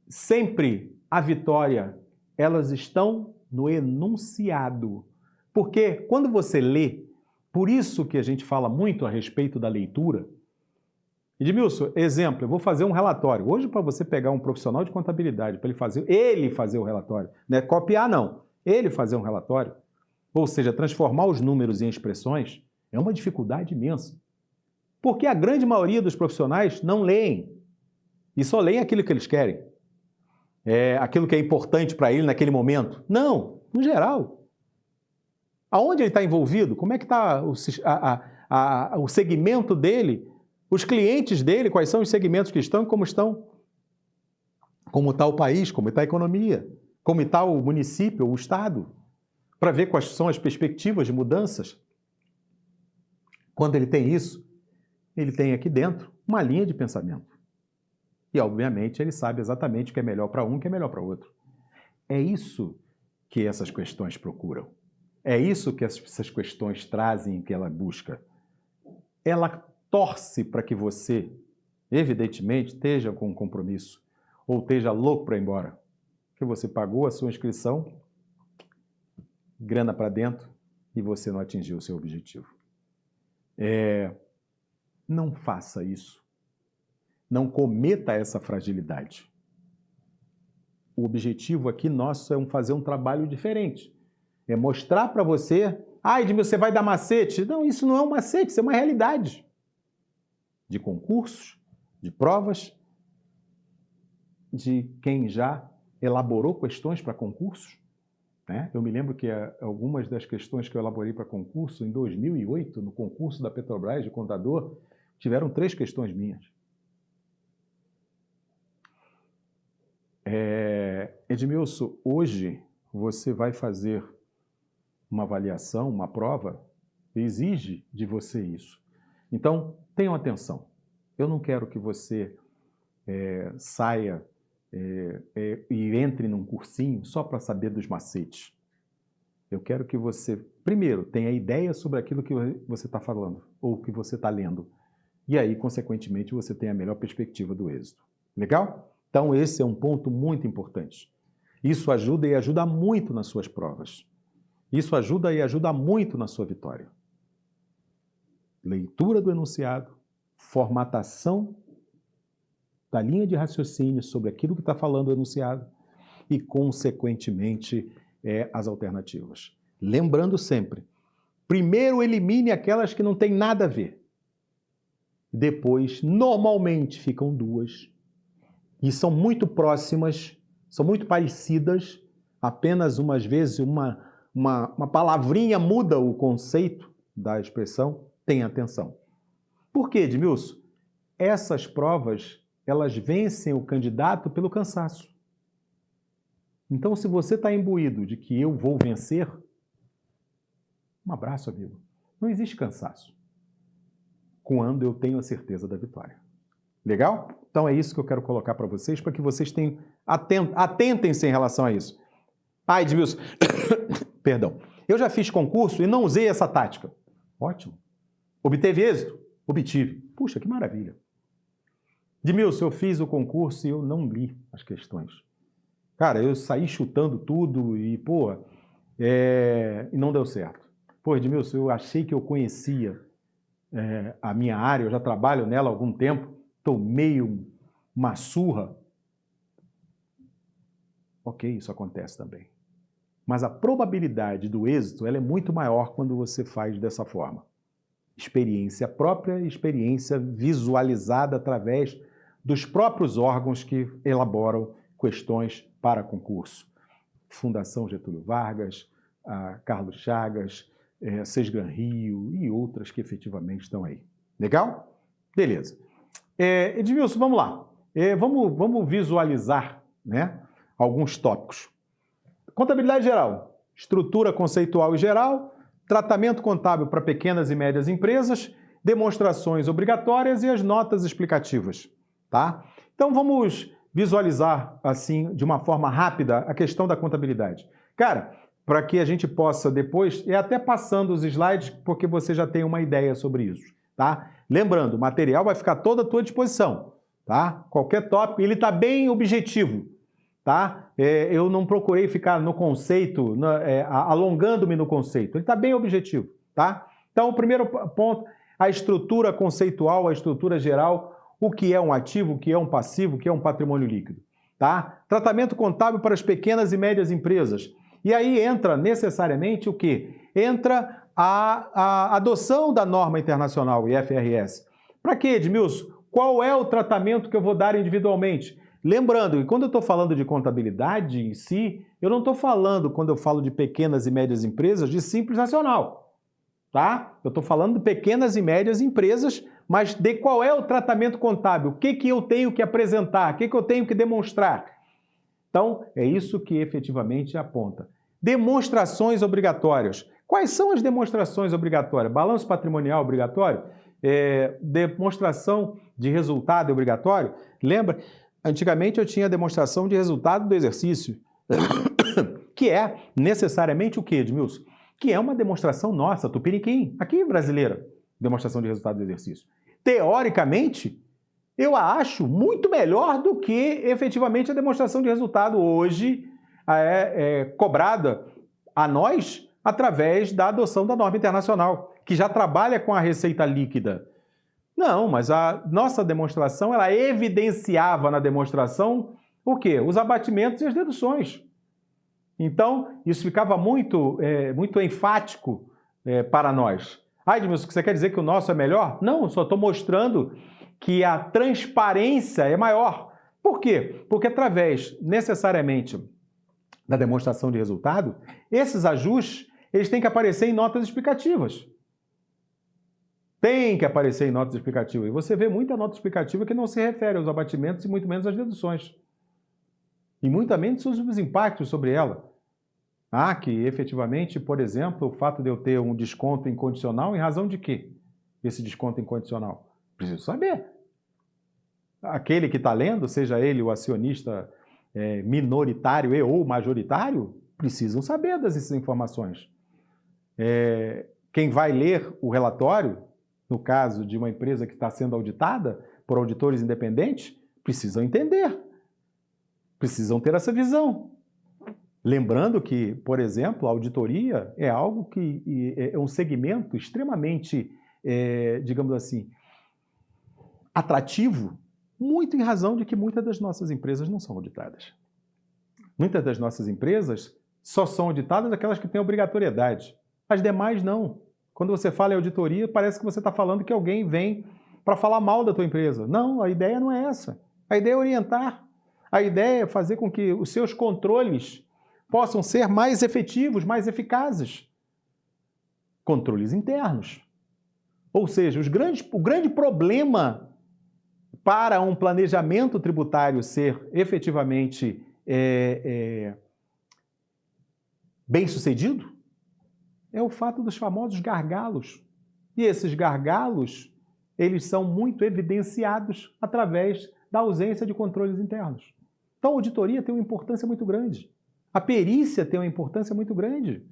sempre a vitória, elas estão no enunciado. Porque quando você lê, por isso que a gente fala muito a respeito da leitura. Edmilson, exemplo, eu vou fazer um relatório. Hoje, para você pegar um profissional de contabilidade, para ele fazer o relatório, não é copiar não, ele fazer um relatório, ou seja, transformar os números em expressões, é uma dificuldade imensa. Porque a grande maioria dos profissionais não leem e só leem aquilo que eles querem. Aquilo que é importante para ele naquele momento. Não, no geral. Aonde ele está envolvido? Como é que está o segmento dele? Os clientes dele, quais são os segmentos que estão e como estão? Como está o país, como está a economia, como está o município, o estado, para ver quais são as perspectivas de mudanças. Quando ele tem isso, ele tem aqui dentro uma linha de pensamento. E, obviamente, ele sabe exatamente o que é melhor para um e o que é melhor para o outro. É isso que essas questões procuram. É isso que essas questões trazem, que ela busca. Ela torce para que você, evidentemente, esteja com um compromisso ou esteja louco para ir embora. Que você pagou a sua inscrição, grana para dentro e você não atingiu o seu objetivo. Não faça isso. Não cometa essa fragilidade. O objetivo aqui nosso é fazer um trabalho diferente. É mostrar para você, Edmilson, você vai dar macete? Não, isso não é um macete, isso é uma realidade. De concursos, de provas, de quem já elaborou questões para concursos. Né? Eu me lembro que algumas das questões que eu elaborei para concurso, em 2008, no concurso da Petrobras de contador, tiveram 3 questões minhas. Edmilson, hoje você vai fazer uma avaliação, uma prova, exige de você isso. Então, tenham atenção. Eu não quero que você saia e entre num cursinho só para saber dos macetes. Eu quero que você, primeiro, tenha ideia sobre aquilo que você está falando ou que você está lendo. E aí, consequentemente, você tem a melhor perspectiva do êxito. Legal? Então, esse é um ponto muito importante. Isso ajuda e ajuda muito nas suas provas. Isso ajuda e ajuda muito na sua vitória. Leitura do enunciado, formatação da linha de raciocínio sobre aquilo que está falando o enunciado e, consequentemente, as alternativas. Lembrando sempre, primeiro elimine aquelas que não têm nada a ver. Depois, normalmente, ficam duas e são muito próximas, são muito parecidas, apenas umas vezes uma palavrinha muda o conceito da expressão, tenha atenção. Por quê, Edmilson? Essas provas, elas vencem o candidato pelo cansaço. Então, se você está imbuído de que eu vou vencer, um abraço, amigo. Não existe cansaço quando eu tenho a certeza da vitória. Legal? Então é isso que eu quero colocar para vocês, para que vocês tenham atentem-se em relação a isso. Edmilson, perdão. Eu já fiz concurso e não usei essa tática. Ótimo. Obteve êxito? Obtive. Puxa, que maravilha. Edmilson, eu fiz o concurso e eu não li as questões. Cara, eu saí chutando tudo e, e não deu certo. Edmilson, eu achei que eu conhecia a minha área, eu já trabalho nela há algum tempo, tomei uma surra. Ok, isso acontece também. Mas a probabilidade do êxito ela é muito maior quando você faz dessa forma. Experiência própria, experiência visualizada através dos próprios órgãos que elaboram questões para concurso. Fundação Getúlio Vargas, Carlos Chagas, Sesgran Rio e outras que efetivamente estão aí. Legal? Beleza. Edmilson, vamos lá. Vamos visualizar, né, alguns tópicos. Contabilidade geral, estrutura conceitual e geral, tratamento contábil para pequenas e médias empresas, demonstrações obrigatórias e as notas explicativas. Tá? Então vamos visualizar assim, de uma forma rápida, a questão da contabilidade. Cara, para que a gente possa depois, até passando os slides, porque você já tem uma ideia sobre isso, tá? Lembrando, o material vai ficar todo à tua disposição, tá? Qualquer tópico, ele está bem objetivo, tá? Eu não procurei ficar no conceito, alongando-me no conceito, ele está bem objetivo, tá? Então, o primeiro ponto, a estrutura conceitual, a estrutura geral, o que é um ativo, o que é um passivo, o que é um patrimônio líquido, tá? Tratamento contábil para as pequenas e médias empresas. E aí entra necessariamente o quê? Entra a adoção da norma internacional IFRS. Para quê, Edmilson? Qual é o tratamento que eu vou dar individualmente? Lembrando que quando eu estou falando de contabilidade em si, eu não estou falando, quando eu falo de pequenas e médias empresas, de Simples Nacional. Tá? Eu estou falando de pequenas e médias empresas, mas de qual é o tratamento contábil, o que eu tenho que apresentar, o que eu tenho que demonstrar. Então, é isso que efetivamente aponta. Demonstrações obrigatórias. Quais são as demonstrações obrigatórias? Balanço patrimonial obrigatório? Demonstração de resultado obrigatório? Lembra? Antigamente eu tinha demonstração de resultado do exercício, que é necessariamente o quê, Edmilson? Que é uma demonstração nossa, tupiniquim, aqui brasileira, demonstração de resultado do exercício. Teoricamente, eu a acho muito melhor do que efetivamente a demonstração de resultado hoje cobrada a nós através da adoção da norma internacional, que já trabalha com a receita líquida. Não, mas a nossa demonstração, ela evidenciava na demonstração o quê? Os abatimentos e as deduções. Então, isso ficava muito enfático para nós. Edmilson, você quer dizer que o nosso é melhor? Não, só estou mostrando que a transparência é maior. Por quê? Porque através, necessariamente, da demonstração de resultado, esses ajustes, eles têm que aparecer em notas explicativas. Tem que aparecer em notas explicativas. E você vê muita nota explicativa que não se refere aos abatimentos e muito menos às deduções. E muito menos os impactos sobre ela. Que efetivamente, por exemplo, o fato de eu ter um desconto incondicional, em razão de quê? Esse desconto incondicional? Preciso saber. Aquele que está lendo, seja ele o acionista minoritário e ou majoritário, precisam saber dessas informações. Quem vai ler o relatório, no caso de uma empresa que está sendo auditada por auditores independentes, precisam entender. Precisam ter essa visão. Lembrando que, por exemplo, a auditoria é algo que é um segmento extremamente, digamos assim, atrativo, muito em razão de que muitas das nossas empresas não são auditadas. Muitas das nossas empresas só são auditadas aquelas que têm obrigatoriedade. As demais não. Quando você fala em auditoria, parece que você está falando que alguém vem para falar mal da tua empresa. Não, a ideia não é essa. A ideia é orientar. A ideia é fazer com que os seus controles possam ser mais efetivos, mais eficazes. Controles internos. Ou seja, o grande problema para um planejamento tributário ser efetivamente bem-sucedido é o fato dos famosos gargalos. E esses gargalos, eles são muito evidenciados através da ausência de controles internos. Então, a auditoria tem uma importância muito grande. A perícia tem uma importância muito grande.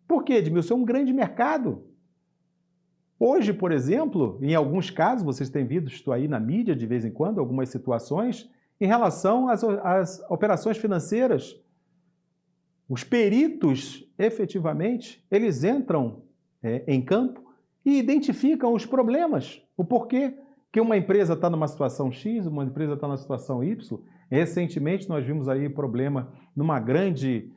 Por quê, Edmilson? É um grande mercado. Hoje, por exemplo, em alguns casos, vocês têm visto aí na mídia de vez em quando, algumas situações, em relação às operações financeiras. Os peritos, efetivamente, eles entram em campo e identificam os problemas, o porquê que uma empresa está numa situação X, uma empresa está numa situação Y. Recentemente, nós vimos aí problema numa grande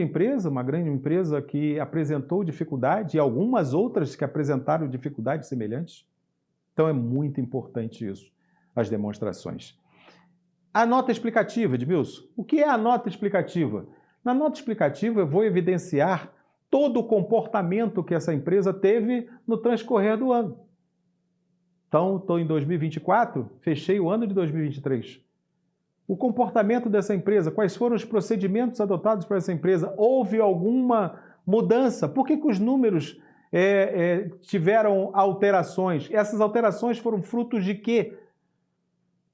empresa que apresentou dificuldade e algumas outras que apresentaram dificuldades semelhantes. Então, é muito importante isso, as demonstrações. A nota explicativa, Edmilson. O que é a nota explicativa? Na nota explicativa, eu vou evidenciar todo o comportamento que essa empresa teve no transcorrer do ano. Então, estou em 2024, fechei o ano de 2023. O comportamento dessa empresa, quais foram os procedimentos adotados por essa empresa? Houve alguma mudança? Por que os números tiveram alterações? Essas alterações foram frutos de quê?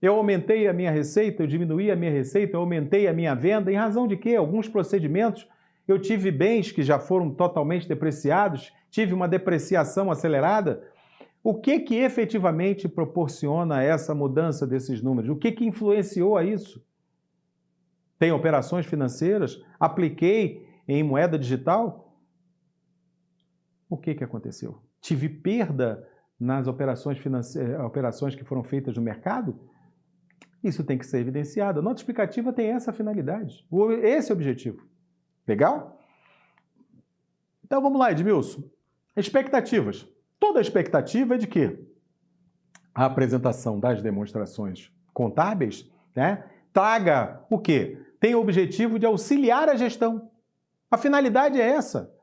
Eu aumentei a minha receita, eu diminuí a minha receita, eu aumentei a minha venda, em razão de quê? Alguns procedimentos, eu tive bens que já foram totalmente depreciados, tive uma depreciação acelerada. O que efetivamente proporciona essa mudança desses números? O que influenciou a isso? Tem operações financeiras? Apliquei em moeda digital? O que aconteceu? Tive perda nas operações financeiras, operações que foram feitas no mercado? Isso tem que ser evidenciado. A nota explicativa tem essa finalidade, esse objetivo. Legal? Então vamos lá, Edmilson. Expectativas. Toda a expectativa é de que a apresentação das demonstrações contábeis, né, traga o quê? Tem o objetivo de auxiliar a gestão. A finalidade é essa.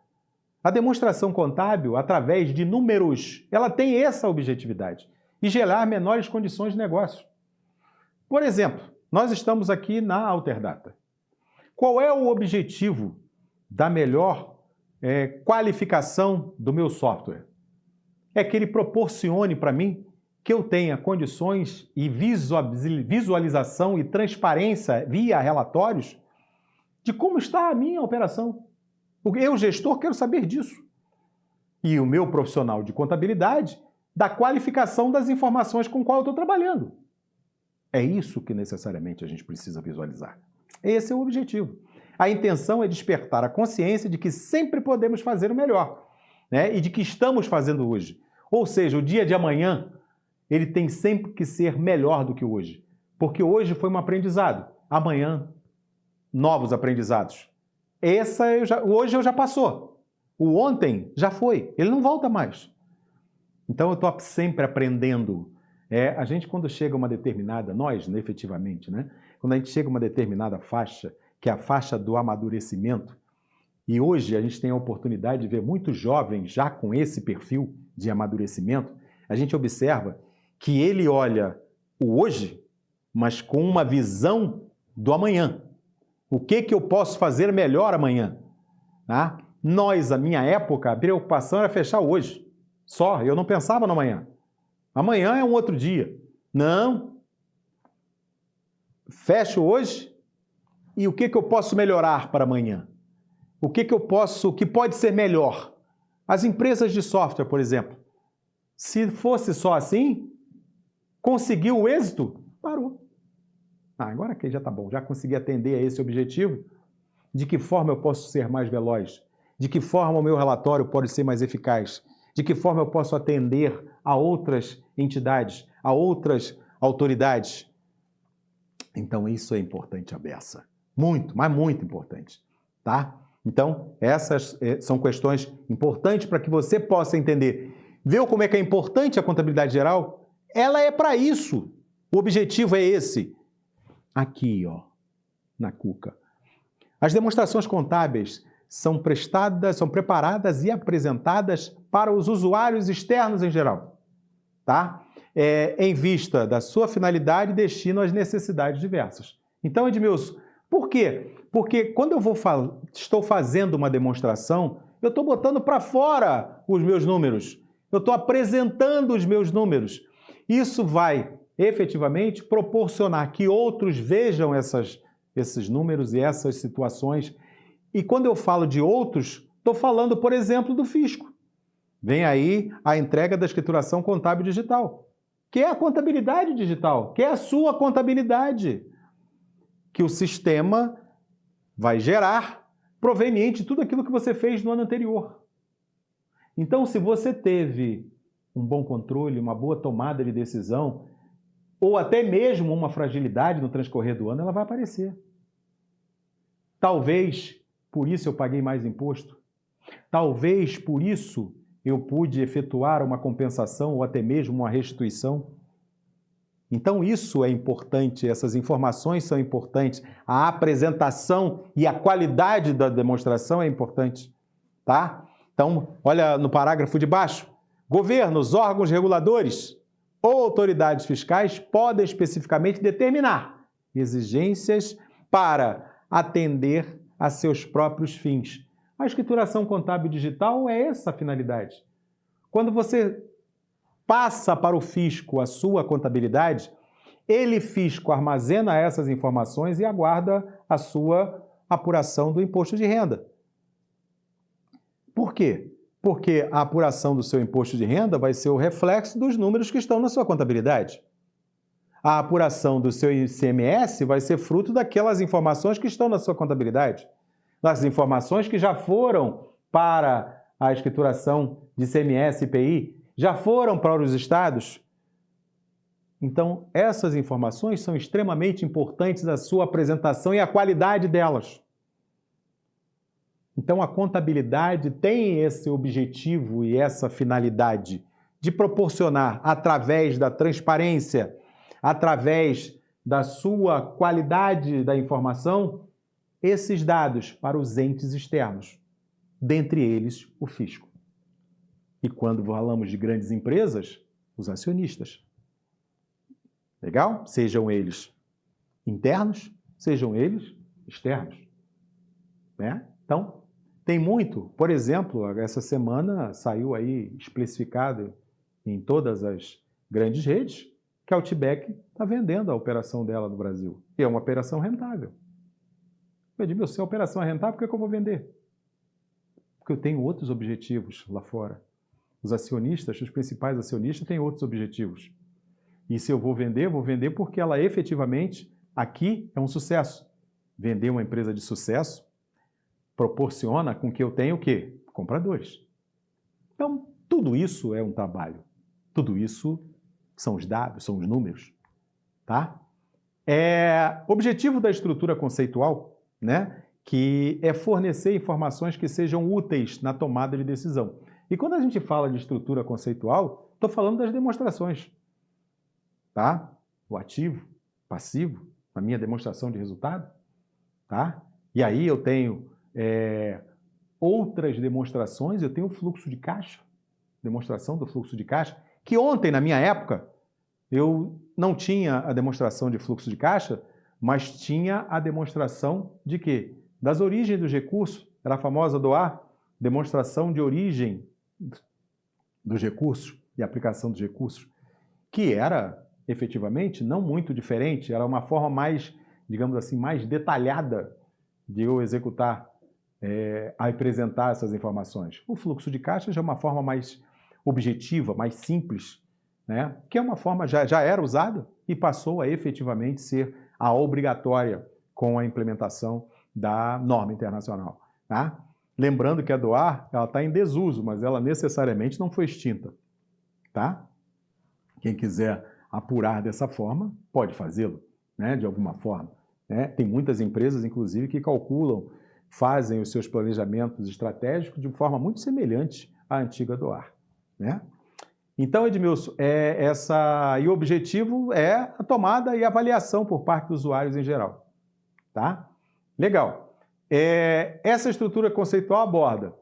A demonstração contábil, através de números, ela tem essa objetividade e gerar menores condições de negócio. Por exemplo, nós estamos aqui na Alterdata. Qual é o objetivo da melhor qualificação do meu software? É que ele proporcione para mim que eu tenha condições e visualização e transparência via relatórios de como está a minha operação. Eu, gestor, quero saber disso. E o meu profissional de contabilidade, da qualificação das informações com qual eu estou trabalhando. É isso que necessariamente a gente precisa visualizar. Esse é o objetivo. A intenção é despertar a consciência de que sempre podemos fazer o melhor, né? E de que estamos fazendo hoje. Ou seja, o dia de amanhã, ele tem sempre que ser melhor do que hoje. Porque hoje foi um aprendizado. Amanhã, novos aprendizados. Hoje já passou. O ontem já foi. Ele não volta mais. Então, eu estou sempre aprendendo. A gente, quando chega a uma determinada, nós, né, efetivamente, né? Quando a gente chega a uma determinada faixa, que é a faixa do amadurecimento, e hoje a gente tem a oportunidade de ver muitos jovens já com esse perfil de amadurecimento, a gente observa que ele olha o hoje, mas com uma visão do amanhã. O que eu posso fazer melhor amanhã? Tá? Nós, a minha época, a preocupação era fechar hoje. Só, eu não pensava no amanhã. Amanhã é um outro dia. Não. Fecho hoje e o que eu posso melhorar para amanhã? O que pode ser melhor? As empresas de software, por exemplo. Se fosse só assim, conseguiu o êxito, parou. Agora que já está bom, já consegui atender a esse objetivo, De que forma eu posso ser mais veloz? De que forma o meu relatório pode ser mais eficaz? De que forma eu posso atender a outras entidades, a outras autoridades? Então, isso é importante, a beça. Muito, mas muito importante, tá? Então, essas são questões importantes para que você possa entender. Viu como é que é importante a contabilidade geral? Ela é para isso. O objetivo é esse. Aqui, ó, na Cuca. As demonstrações contábeis são preparadas e apresentadas para os usuários externos em geral, tá? Em vista da sua finalidade e destino às necessidades diversas. Então, Edmilson, por quê? Porque quando estou fazendo uma demonstração, eu estou botando para fora os meus números, eu estou apresentando os meus números. Isso vai, efetivamente, proporcionar que outros vejam esses números e essas situações. E quando eu falo de outros, estou falando, por exemplo, do fisco. Vem aí a entrega da escrituração contábil digital, que é a contabilidade digital, que é a sua contabilidade, que o sistema vai gerar proveniente de tudo aquilo que você fez no ano anterior. Então, se você teve um bom controle, uma boa tomada de decisão, ou até mesmo uma fragilidade no transcorrer do ano, ela vai aparecer. Talvez por isso eu paguei mais imposto. Talvez por isso eu pude efetuar uma compensação ou até mesmo uma restituição. Então isso é importante, essas informações são importantes, a apresentação e a qualidade da demonstração é importante, tá? Então, olha no parágrafo de baixo. Governos, órgãos reguladores ou autoridades fiscais podem especificamente determinar exigências para atender a seus próprios fins. A escrituração contábil digital é essa a finalidade. Quando você passa para o fisco a sua contabilidade, ele, fisco, armazena essas informações e aguarda a sua apuração do imposto de renda. Por quê? Porque a apuração do seu imposto de renda vai ser o reflexo dos números que estão na sua contabilidade. A apuração do seu ICMS vai ser fruto daquelas informações que estão na sua contabilidade. Das informações que já foram para a escrituração de ICMS e IPI, já foram para os estados. Então, essas informações são extremamente importantes à sua apresentação e à qualidade delas. Então, a contabilidade tem esse objetivo e essa finalidade de proporcionar, através da transparência, através da sua qualidade da informação, esses dados para os entes externos, dentre eles o fisco. E quando falamos de grandes empresas, os acionistas. Legal? Sejam eles internos, sejam eles externos. Né? Então, tem muito. Por exemplo, essa semana saiu aí especificado em todas as grandes redes que a Outback está vendendo a operação dela no Brasil. E é uma operação rentável. Edmilson, se a operação é rentável, por que eu vou vender? Porque eu tenho outros objetivos lá fora. Os acionistas, os principais acionistas, têm outros objetivos. E se eu vou vender porque ela efetivamente, aqui, é um sucesso. Vender uma empresa de sucesso proporciona com que eu tenha o quê? Compradores. Então, tudo isso é um trabalho. Tudo isso são os dados, são os números. Tá? O objetivo da estrutura conceitual, né, que é fornecer informações que sejam úteis na tomada de decisão. E quando a gente fala de estrutura conceitual, estou falando das demonstrações. Tá? O ativo, passivo, a minha demonstração de resultado. Tá? E aí eu tenho outras demonstrações, eu tenho o fluxo de caixa, demonstração do fluxo de caixa, que ontem, na minha época, eu não tinha a demonstração de fluxo de caixa, mas tinha a demonstração de quê? Das origens dos recursos, era a famosa DOA, demonstração de origem dos recursos e aplicação dos recursos, que era, efetivamente, não muito diferente, era uma forma mais, digamos assim, mais detalhada de eu executar, apresentar essas informações. O fluxo de caixa já é uma forma mais objetiva, mais simples, né? Que é uma forma, já era usada e passou a efetivamente ser a obrigatória com a implementação da norma internacional, tá? Lembrando que a DOAR, ela está em desuso, mas ela necessariamente não foi extinta, tá? Quem quiser apurar dessa forma, pode fazê-lo, né, de alguma forma, né? Tem muitas empresas, inclusive, que calculam, fazem os seus planejamentos estratégicos de forma muito semelhante à antiga DOAR, né? Então, Edmilson, e o objetivo é a tomada e avaliação por parte dos usuários em geral, tá? Legal. Essa estrutura conceitual aborda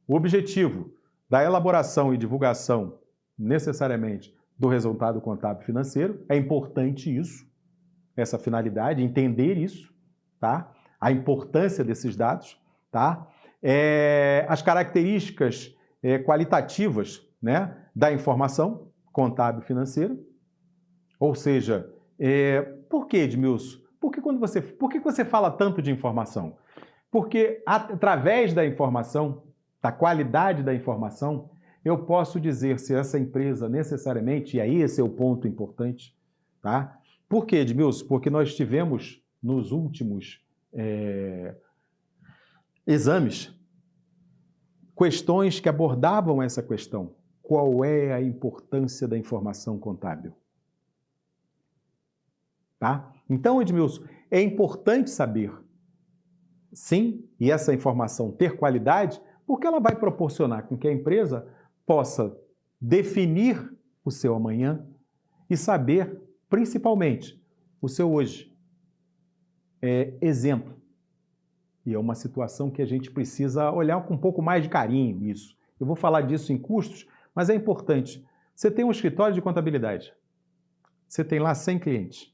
o objetivo da elaboração e divulgação, necessariamente, do resultado contábil financeiro. É importante isso, essa finalidade, entender isso, tá? A importância desses dados, tá? As características qualitativas, né, da informação contábil financeira. Ou seja, por que, Edmilson? Por que você fala tanto de informação? Porque através da informação, da qualidade da informação, eu posso dizer se essa empresa necessariamente, e aí esse é o ponto importante, tá? Por quê, Edmilson? Porque nós tivemos nos últimos exames questões que abordavam essa questão. Qual é a importância da informação contábil? Tá? Então, Edmilson, é importante saber, sim, e essa informação ter qualidade, porque ela vai proporcionar com que a empresa possa definir o seu amanhã e saber, principalmente, o seu hoje. Exemplo. E é uma situação que a gente precisa olhar com um pouco mais de carinho, isso. Eu vou falar disso em custos, mas é importante. Você tem um escritório de contabilidade. Você tem lá 100 clientes.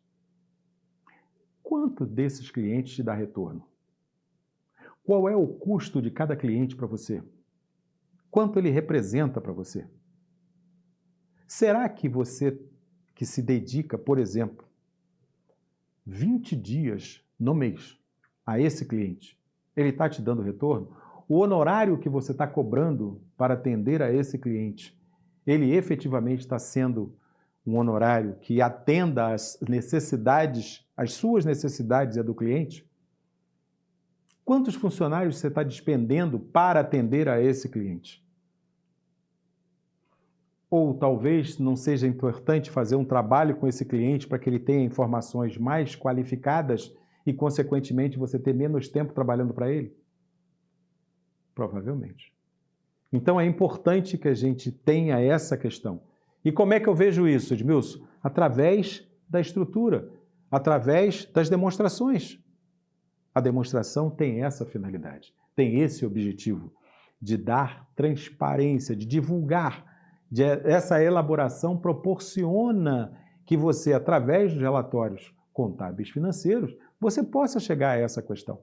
Quanto desses clientes te dá retorno? Qual é o custo de cada cliente para você? Quanto ele representa para você? Será que você que se dedica, por exemplo, 20 dias no mês a esse cliente, ele está te dando retorno? O honorário que você está cobrando para atender a esse cliente, ele efetivamente está sendo um honorário que atenda às necessidades, às suas necessidades e a do cliente? Quantos funcionários você está despendendo para atender a esse cliente? Ou talvez não seja importante fazer um trabalho com esse cliente para que ele tenha informações mais qualificadas e, consequentemente, você ter menos tempo trabalhando para ele? Provavelmente. Então é importante que a gente tenha essa questão. E como é que eu vejo isso, Edmilson? Através da estrutura, através das demonstrações. A demonstração tem essa finalidade, tem esse objetivo de dar transparência, de divulgar. Essa elaboração proporciona que você, através dos relatórios contábeis financeiros, você possa chegar a essa questão.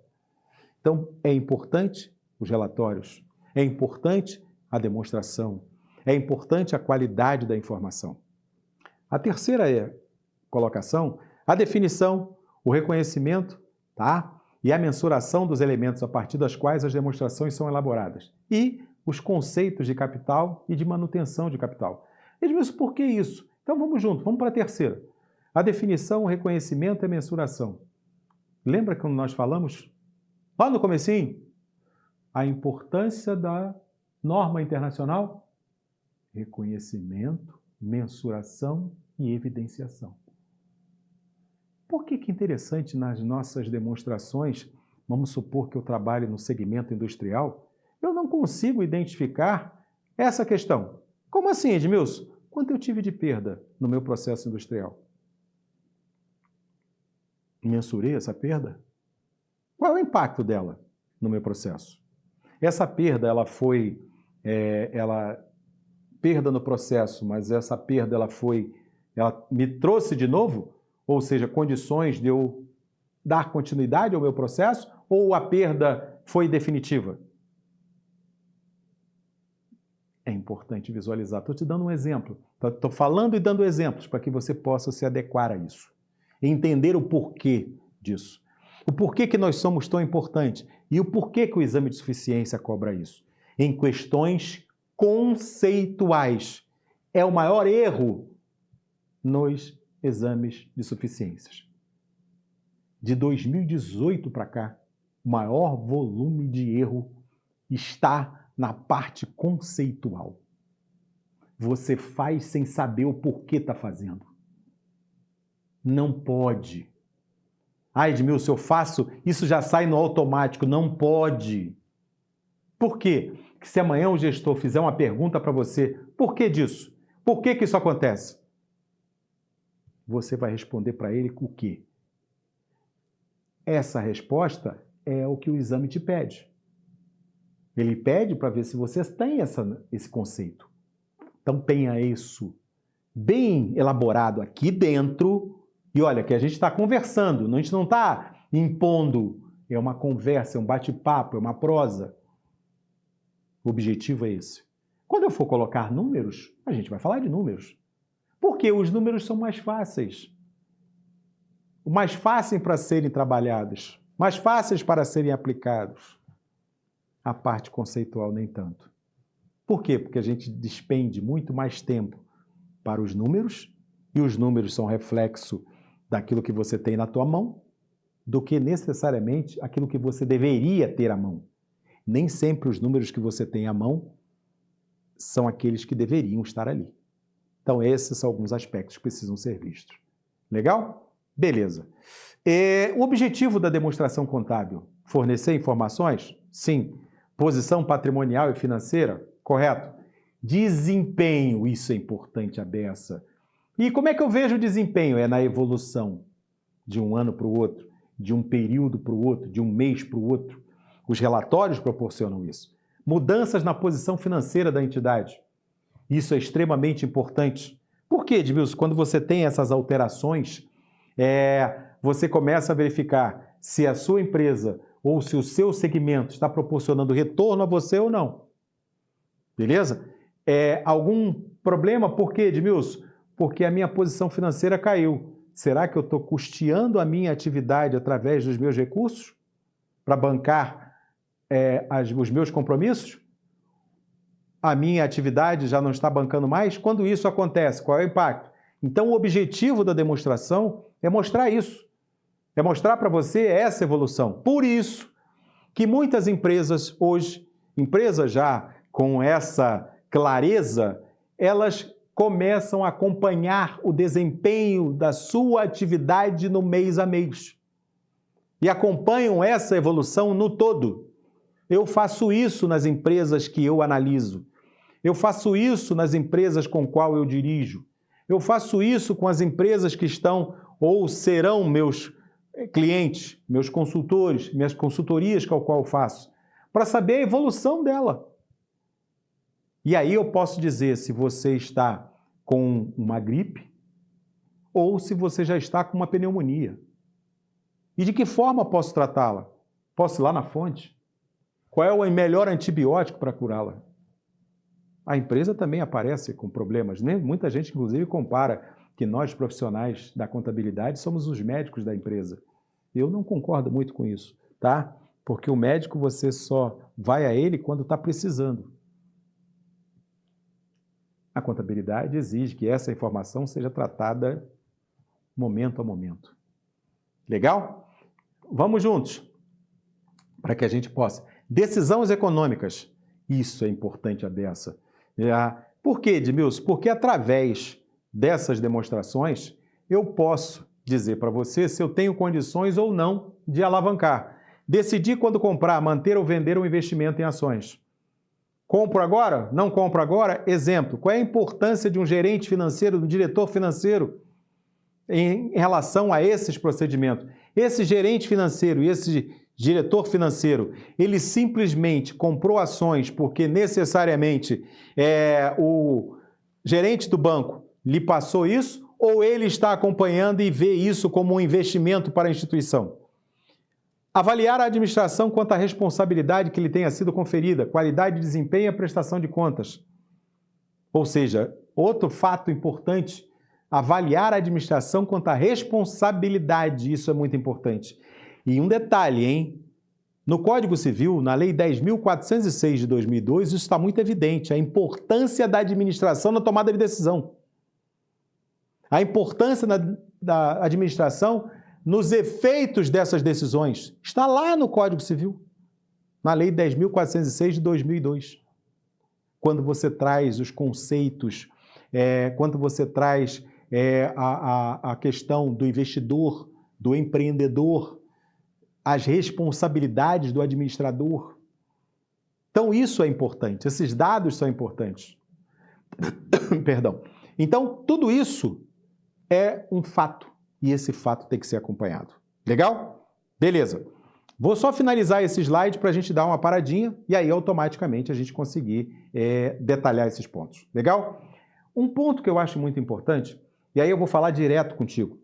Então, é importante os relatórios, é importante a demonstração, é importante a qualidade da informação. A terceira colocação, a definição, o reconhecimento, tá? E a mensuração dos elementos a partir das quais as demonstrações são elaboradas. E os conceitos de capital e de manutenção de capital. Edmilson, por que isso? Então vamos junto, vamos para a terceira. A definição, o reconhecimento e a mensuração. Lembra quando nós falamos lá no comecinho? A importância da norma internacional? Reconhecimento, mensuração e evidenciação. Por que é interessante nas nossas demonstrações, vamos supor que eu trabalhe no segmento industrial, eu não consigo identificar essa questão? Como assim, Edmilson? Quanto eu tive de perda no meu processo industrial? Mensurei essa perda? Qual é o impacto dela no meu processo? Essa perda, ela foi perda no processo, mas essa perda ela me trouxe de novo? Ou seja, condições de eu dar continuidade ao meu processo? Ou a perda foi definitiva? É importante visualizar. Estou te dando um exemplo. Estou falando e dando exemplos para que você possa se adequar a isso. E entender o porquê disso. O porquê que nós somos tão importantes. E o porquê que o exame de suficiência cobra isso. Em questões conceituais. É o maior erro nos exames de suficiências. De 2018 para cá, o maior volume de erro está na parte conceitual. Você faz sem saber o porquê está fazendo. Não pode. Ah, Edmilson, se eu faço, isso já sai no automático. Não pode. Por quê? Porque se amanhã o gestor fizer uma pergunta para você, por que disso? Por que isso acontece? Você vai responder para ele o quê? Essa resposta é o que o exame te pede. Ele pede para ver se você tem esse conceito. Então tenha isso bem elaborado aqui dentro. E olha, que a gente está conversando, a gente não está impondo. É uma conversa, é um bate-papo, é uma prosa. O objetivo é esse. Quando eu for colocar números, a gente vai falar de números. Porque os números são mais fáceis. Mais fáceis para serem trabalhados, mais fáceis para serem aplicados. A parte conceitual nem tanto. Por quê? Porque a gente despende muito mais tempo para os números, e os números são reflexo daquilo que você tem na tua mão, do que necessariamente aquilo que você deveria ter à mão. Nem sempre os números que você tem à mão são aqueles que deveriam estar ali. Então, esses são alguns aspectos que precisam ser vistos. Legal? Beleza. O objetivo da demonstração contábil? Fornecer informações? Sim. Posição patrimonial e financeira? Correto. Desempenho, isso é importante, a beça. E como é que eu vejo o desempenho? É na evolução de um ano para o outro, de um período para o outro, de um mês para o outro. Os relatórios proporcionam isso. Mudanças na posição financeira da entidade. Isso é extremamente importante. Por quê, Edmilson? Quando você tem essas alterações, você começa a verificar se a sua empresa ou se o seu segmento está proporcionando retorno a você ou não. Beleza? Algum problema? Por quê, Edmilson? Porque a minha posição financeira caiu. Será que eu estou custeando a minha atividade através dos meus recursos para bancar os meus compromissos? A minha atividade já não está bancando mais? Quando isso acontece, qual é o impacto? Então, o objetivo da demonstração é mostrar isso. É mostrar para você essa evolução. Por isso que muitas empresas hoje, empresas já com essa clareza, elas começam a acompanhar o desempenho da sua atividade no mês a mês. E acompanham essa evolução no todo. Eu faço isso nas empresas que eu analiso. Eu faço isso nas empresas com qual eu dirijo. Eu faço isso com as empresas que estão ou serão meus clientes, meus consultores, minhas consultorias com a qual eu faço, para saber a evolução dela. E aí eu posso dizer se você está com uma gripe ou se você já está com uma pneumonia. E de que forma posso tratá-la? Posso ir lá na fonte? Qual é o melhor antibiótico para curá-la? A empresa também aparece com problemas, né? Muita gente, inclusive, compara que nós, profissionais da contabilidade, somos os médicos da empresa. Eu não concordo muito com isso, tá? Porque o médico, você só vai a ele quando está precisando. A contabilidade exige que essa informação seja tratada momento a momento. Legal? Vamos juntos, para que a gente possa. Decisões econômicas. Isso é importante, a dessa. Por quê, Edmilson? Porque através dessas demonstrações, eu posso dizer para você se eu tenho condições ou não de alavancar. Decidir quando comprar, manter ou vender um investimento em ações. Compro agora? Não compro agora? Exemplo, qual é a importância de um gerente financeiro, de um diretor financeiro em relação a esses procedimentos? Esse gerente financeiro e esse diretor financeiro, ele simplesmente comprou ações porque necessariamente o gerente do banco lhe passou isso, ou ele está acompanhando e vê isso como um investimento para a instituição? Avaliar a administração quanto à responsabilidade que lhe tenha sido conferida, qualidade de desempenho e a prestação de contas. Ou seja, outro fato importante, avaliar a administração quanto à responsabilidade, isso é muito importante. E um detalhe, hein? No Código Civil, na Lei 10.406 de 2002, isso está muito evidente, a importância da administração na tomada de decisão. A importância da administração nos efeitos dessas decisões. Está lá no Código Civil, na Lei 10.406 de 2002. Quando você traz os conceitos, quando você traz a questão do investidor, do empreendedor, as responsabilidades do administrador. Então, isso é importante, esses dados são importantes. Perdão. Então, tudo isso é um fato, e esse fato tem que ser acompanhado. Legal? Beleza. Vou só finalizar esse slide para a gente dar uma paradinha e aí automaticamente a gente conseguir detalhar esses pontos. Legal? Um ponto que eu acho muito importante, e aí eu vou falar direto contigo,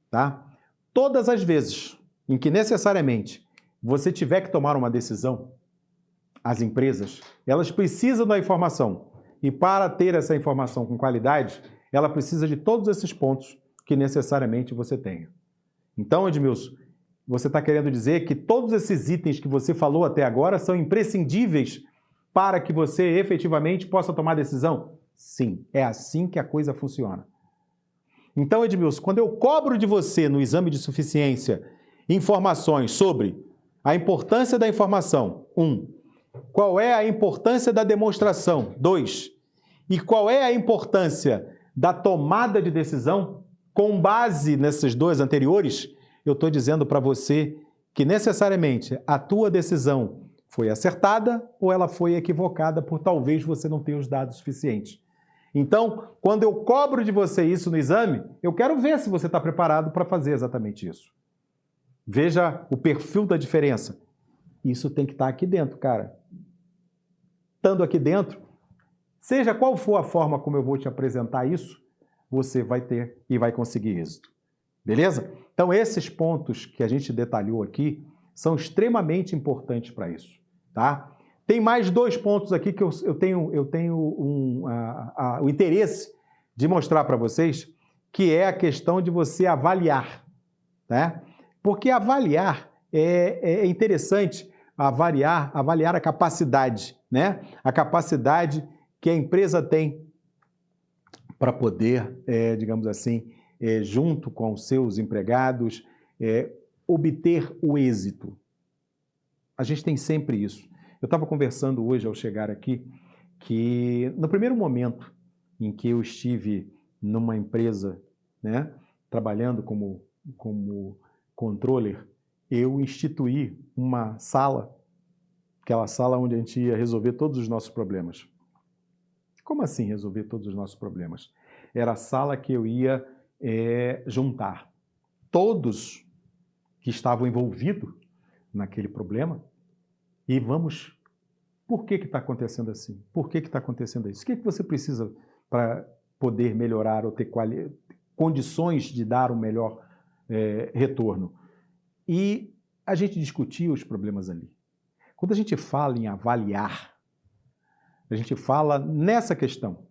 tá? Todas as vezes em que necessariamente você tiver que tomar uma decisão, as empresas, elas precisam da informação. E para ter essa informação com qualidade, ela precisa de todos esses pontos que necessariamente você tenha. Então, Edmilson, você está querendo dizer que todos esses itens que você falou até agora são imprescindíveis para que você efetivamente possa tomar decisão? Sim, é assim que a coisa funciona. Então, Edmilson, quando eu cobro de você no exame de suficiência informações sobre a importância da informação, 1. Qual é a importância da demonstração, 2. E qual é a importância da tomada de decisão, com base nesses dois anteriores, eu estou dizendo para você que necessariamente a tua decisão foi acertada ou ela foi equivocada por talvez você não ter os dados suficientes. Então, quando eu cobro de você isso no exame, eu quero ver se você está preparado para fazer exatamente isso. Veja o perfil da diferença. Isso tem que estar aqui dentro, cara. Estando aqui dentro, seja qual for a forma como eu vou te apresentar isso, você vai ter e vai conseguir êxito. Beleza? Então, esses pontos que a gente detalhou aqui são extremamente importantes para isso, tá? Tem mais 2 pontos aqui que eu tenho o interesse de mostrar para vocês, que é a questão de você avaliar, né? Porque avaliar é interessante, avaliar a capacidade, né? A capacidade que a empresa tem para poder, digamos assim, junto com os seus empregados, obter o êxito. A gente tem sempre isso. Eu estava conversando hoje, ao chegar aqui, que no primeiro momento em que eu estive numa empresa, né, trabalhando como controller, eu instituí uma sala, aquela sala onde a gente ia resolver todos os nossos problemas. Como assim resolver todos os nossos problemas? Era a sala que eu ia juntar todos que estavam envolvidos naquele problema e vamos... Por que está acontecendo assim? Por que está acontecendo isso? O que você precisa para poder melhorar ou ter condições de dar um melhor retorno? E a gente discutia os problemas ali. Quando a gente fala em avaliar, a gente fala nessa questão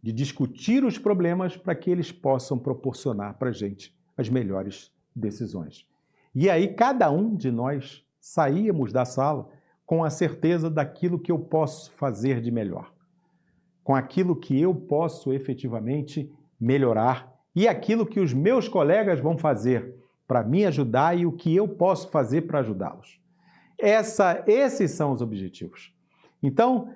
de discutir os problemas para que eles possam proporcionar para a gente as melhores decisões. E aí cada um de nós saíamos da sala com a certeza daquilo que eu posso fazer de melhor, com aquilo que eu posso efetivamente melhorar e aquilo que os meus colegas vão fazer para me ajudar e o que eu posso fazer para ajudá-los. Esses são os objetivos. Então,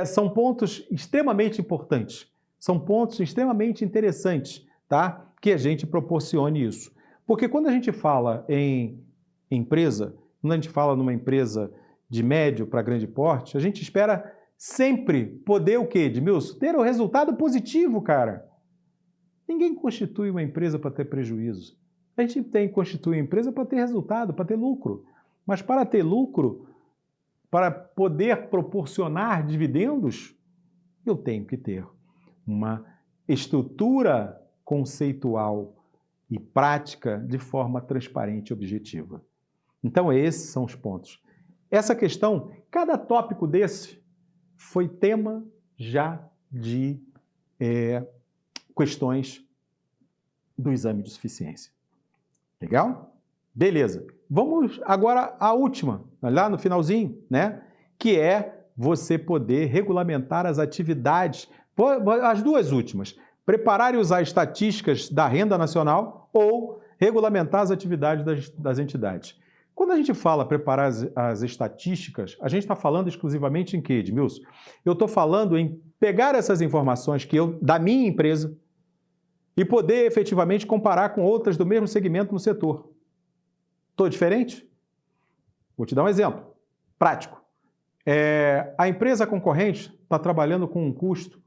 são pontos extremamente importantes, são pontos extremamente interessantes, tá? Que a gente proporcione isso. Porque quando a gente fala em empresa, quando a gente fala numa empresa de médio para grande porte, a gente espera sempre poder o quê, Edmilson? Ter o resultado positivo, cara. Ninguém constitui uma empresa para ter prejuízo. A gente constitui uma empresa para ter resultado, para ter lucro. Mas para ter lucro, para poder proporcionar dividendos, eu tenho que ter uma estrutura conceitual e prática de forma transparente e objetiva. Então, esses são os pontos. Essa questão, cada tópico desse foi tema já de questões do exame de suficiência. Legal? Beleza. Vamos agora à última, lá no finalzinho, né? Que é você poder regulamentar as atividades, as duas últimas, preparar e usar estatísticas da renda nacional ou regulamentar as atividades das entidades. Quando a gente fala preparar as estatísticas, a gente está falando exclusivamente em quê, Edmilson? Eu estou falando em pegar essas informações da minha empresa e poder efetivamente comparar com outras do mesmo segmento no setor. Estou diferente? Vou te dar um exemplo prático. A empresa concorrente está trabalhando com um custo,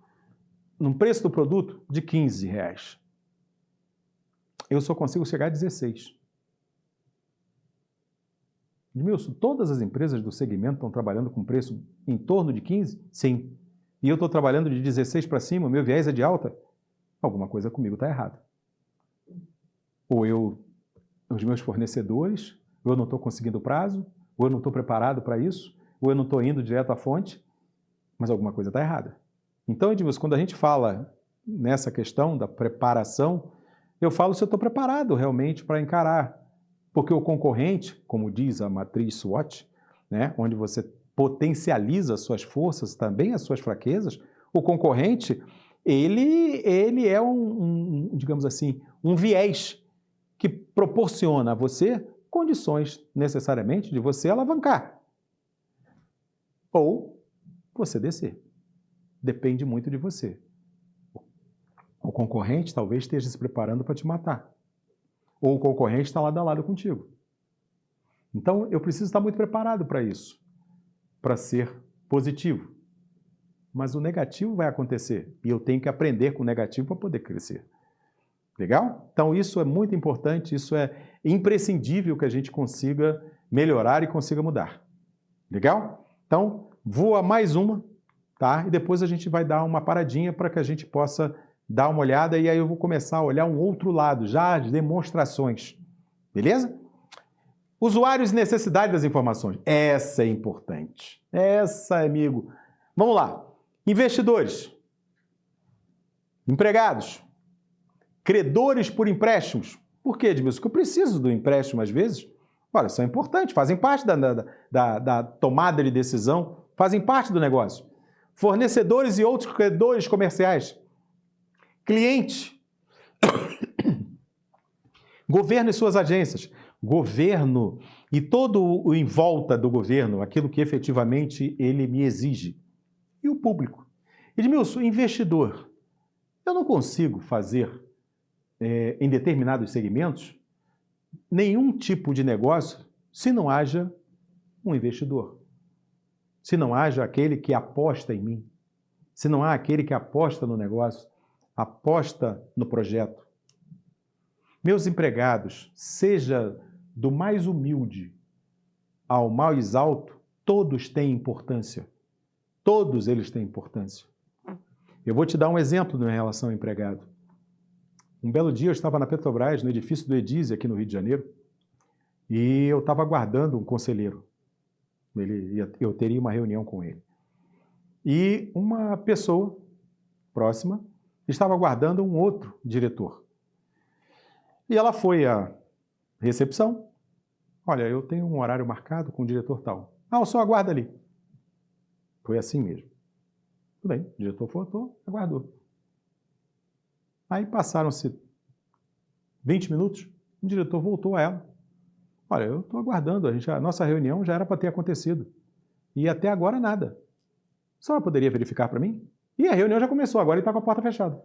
num preço do produto, de R$15. Eu só consigo chegar a 16. Edmilson, todas as empresas do segmento estão trabalhando com preço em torno de 15? Sim. E eu estou trabalhando de 16 para cima, meu viés é de alta? Alguma coisa comigo está errada. Ou os meus fornecedores, ou eu não estou conseguindo prazo, ou eu não estou preparado para isso, ou eu não estou indo direto à fonte, mas alguma coisa está errada. Então, Edmilson, quando a gente fala nessa questão da preparação, eu falo se eu estou preparado realmente para encarar. Porque o concorrente, como diz a matriz SWOT, né, onde você potencializa as suas forças, também as suas fraquezas, o concorrente, ele é digamos assim, um viés que proporciona a você condições necessariamente de você alavancar ou você descer. Depende muito de você. O concorrente talvez esteja se preparando para te matar. Ou o concorrente está lado a lado contigo. Então, eu preciso estar muito preparado para isso, para ser positivo. Mas o negativo vai acontecer e eu tenho que aprender com o negativo para poder crescer. Legal? Então, isso é muito importante, isso é imprescindível que a gente consiga melhorar e consiga mudar. Legal? Então, vou a mais uma, tá? E depois a gente vai dar uma paradinha para que a gente possa dar uma olhada e aí eu vou começar a olhar um outro lado, já as demonstrações. Beleza? Usuários e necessidade das informações. Essa é importante. Essa, amigo. Vamos lá. Investidores. Empregados. Credores por empréstimos. Por quê, Edmilson? Porque eu preciso do empréstimo às vezes. Olha, são importantes, fazem parte da tomada de decisão, fazem parte do negócio. Fornecedores e outros credores comerciais. Cliente, governo e suas agências, governo e todo o em volta do governo, aquilo que efetivamente ele me exige. E o público. Edmilson, investidor, eu não consigo fazer em determinados segmentos nenhum tipo de negócio se não haja um investidor, se não haja aquele que aposta em mim, se não há aquele que aposta no negócio, aposta no projeto. Meus empregados, seja do mais humilde ao mais alto, todos têm importância. Todos eles têm importância. Eu vou te dar um exemplo em relação ao empregado. Um belo dia eu estava na Petrobras, no edifício do Edise, aqui no Rio de Janeiro, e eu estava aguardando um conselheiro. Eu teria uma reunião com ele. E uma pessoa próxima estava aguardando um outro diretor. E ela foi à recepção. Olha, eu tenho um horário marcado com o diretor tal. Ah, o senhor aguarda ali. Foi assim mesmo. Tudo bem, o diretor voltou, aguardou. Aí passaram-se 20 minutos, o diretor voltou a ela. Olha, eu estou aguardando, a nossa reunião já era para ter acontecido. E até agora nada. A senhora poderia verificar para mim? E a reunião já começou, agora ele está com a porta fechada.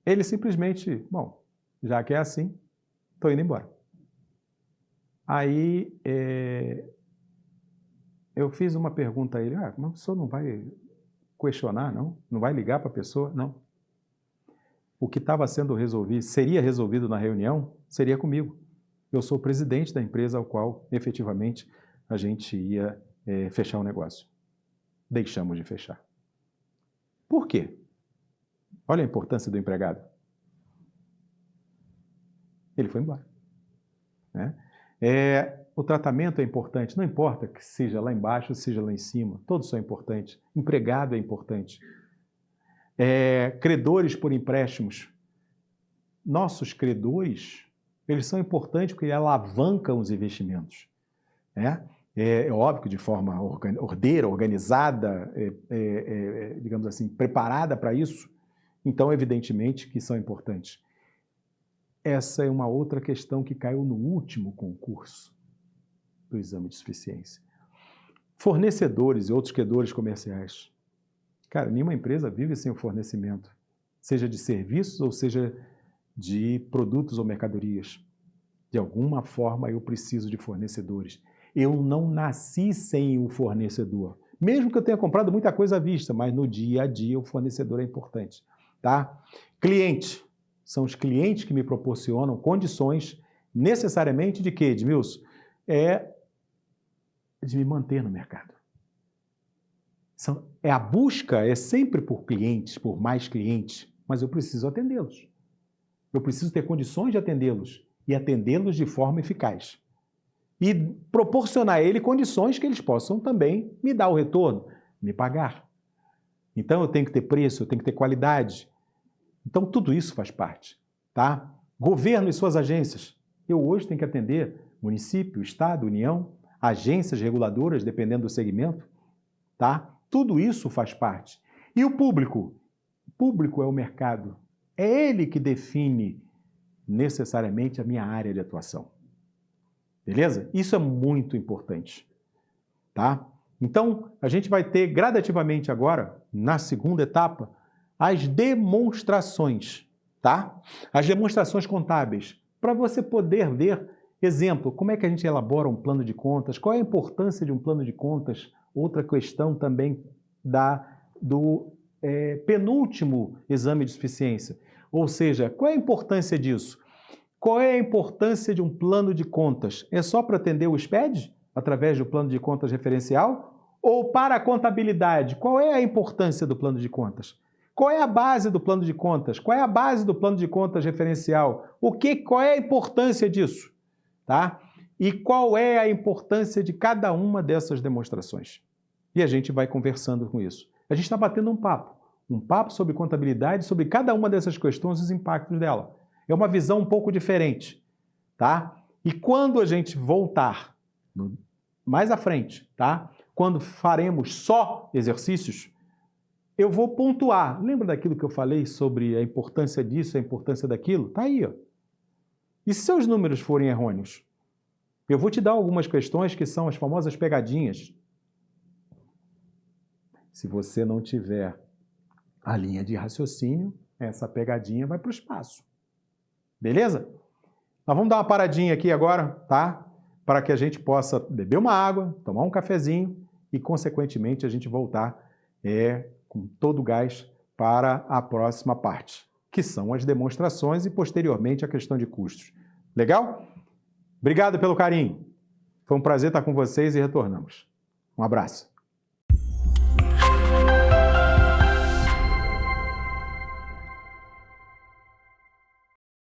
Ele simplesmente, bom, já que é assim, estou indo embora. Aí eu fiz uma pergunta a ele, mas o senhor não vai questionar, não? Não vai ligar para a pessoa? Não. O que estava sendo resolvido, seria resolvido na reunião, seria comigo. Eu sou o presidente da empresa ao qual, efetivamente, a gente ia fechar o negócio. Deixamos de fechar. Por quê? Olha a importância do empregado. Ele foi embora. Né? O tratamento é importante, não importa que seja lá embaixo ou seja lá em cima, todos são importantes. Empregado é importante. Credores por empréstimos. Nossos credores, eles são importantes porque alavancam os investimentos. é óbvio que de forma ordeira, organizada, digamos assim, preparada para isso, então, evidentemente, que são importantes. Essa é uma outra questão que caiu no último concurso do exame de suficiência. Fornecedores e outros credores comerciais. Cara, nenhuma empresa vive sem o fornecimento, seja de serviços ou seja de produtos ou mercadorias. De alguma forma, eu preciso de fornecedores. Eu não nasci sem o fornecedor. Mesmo que eu tenha comprado muita coisa à vista, mas no dia a dia o fornecedor é importante. Tá? Cliente. São os clientes que me proporcionam condições necessariamente de quê, Edmilson? De me manter no mercado. A busca é sempre por clientes, por mais clientes, mas eu preciso atendê-los. Eu preciso ter condições de atendê-los e atendê-los de forma eficaz. E proporcionar a ele condições que eles possam também me dar o retorno, me pagar. Então eu tenho que ter preço, eu tenho que ter qualidade. Então tudo isso faz parte, tá? Governo e suas agências. Eu hoje tenho que atender município, estado, união, agências reguladoras, dependendo do segmento, tá? Tudo isso faz parte. E o público? O público é o mercado. É ele que define necessariamente a minha área de atuação. Beleza? Isso é muito importante, tá? Então, a gente vai ter gradativamente agora, na segunda etapa, as demonstrações, tá? As demonstrações contábeis, para você poder ver, exemplo, como é que a gente elabora um plano de contas, qual é a importância de um plano de contas, outra questão também do penúltimo exame de suficiência. Ou seja, qual é a importância disso? Qual é a importância de um plano de contas? É só para atender o SPED, através do plano de contas referencial? Ou para a contabilidade, qual é a importância do plano de contas? Qual é a base do plano de contas? Qual é a base do plano de contas referencial? Qual é a importância disso? Tá? E qual é a importância de cada uma dessas demonstrações? E a gente vai conversando com isso. A gente está batendo um papo sobre contabilidade, sobre cada uma dessas questões e os impactos dela. É uma visão um pouco diferente, tá? E quando a gente voltar mais à frente, tá? Quando faremos só exercícios, eu vou pontuar. Lembra daquilo que eu falei sobre a importância disso, a importância daquilo? Tá aí, ó. E se seus números forem errôneos? Eu vou te dar algumas questões que são as famosas pegadinhas. Se você não tiver a linha de raciocínio, essa pegadinha vai para o espaço. Beleza? Nós vamos dar uma paradinha aqui agora, tá? Para que a gente possa beber uma água, tomar um cafezinho e, consequentemente, a gente voltar com todo o gás para a próxima parte, que são as demonstrações e, posteriormente, a questão de custos. Legal? Obrigado pelo carinho. Foi um prazer estar com vocês e retornamos. Um abraço.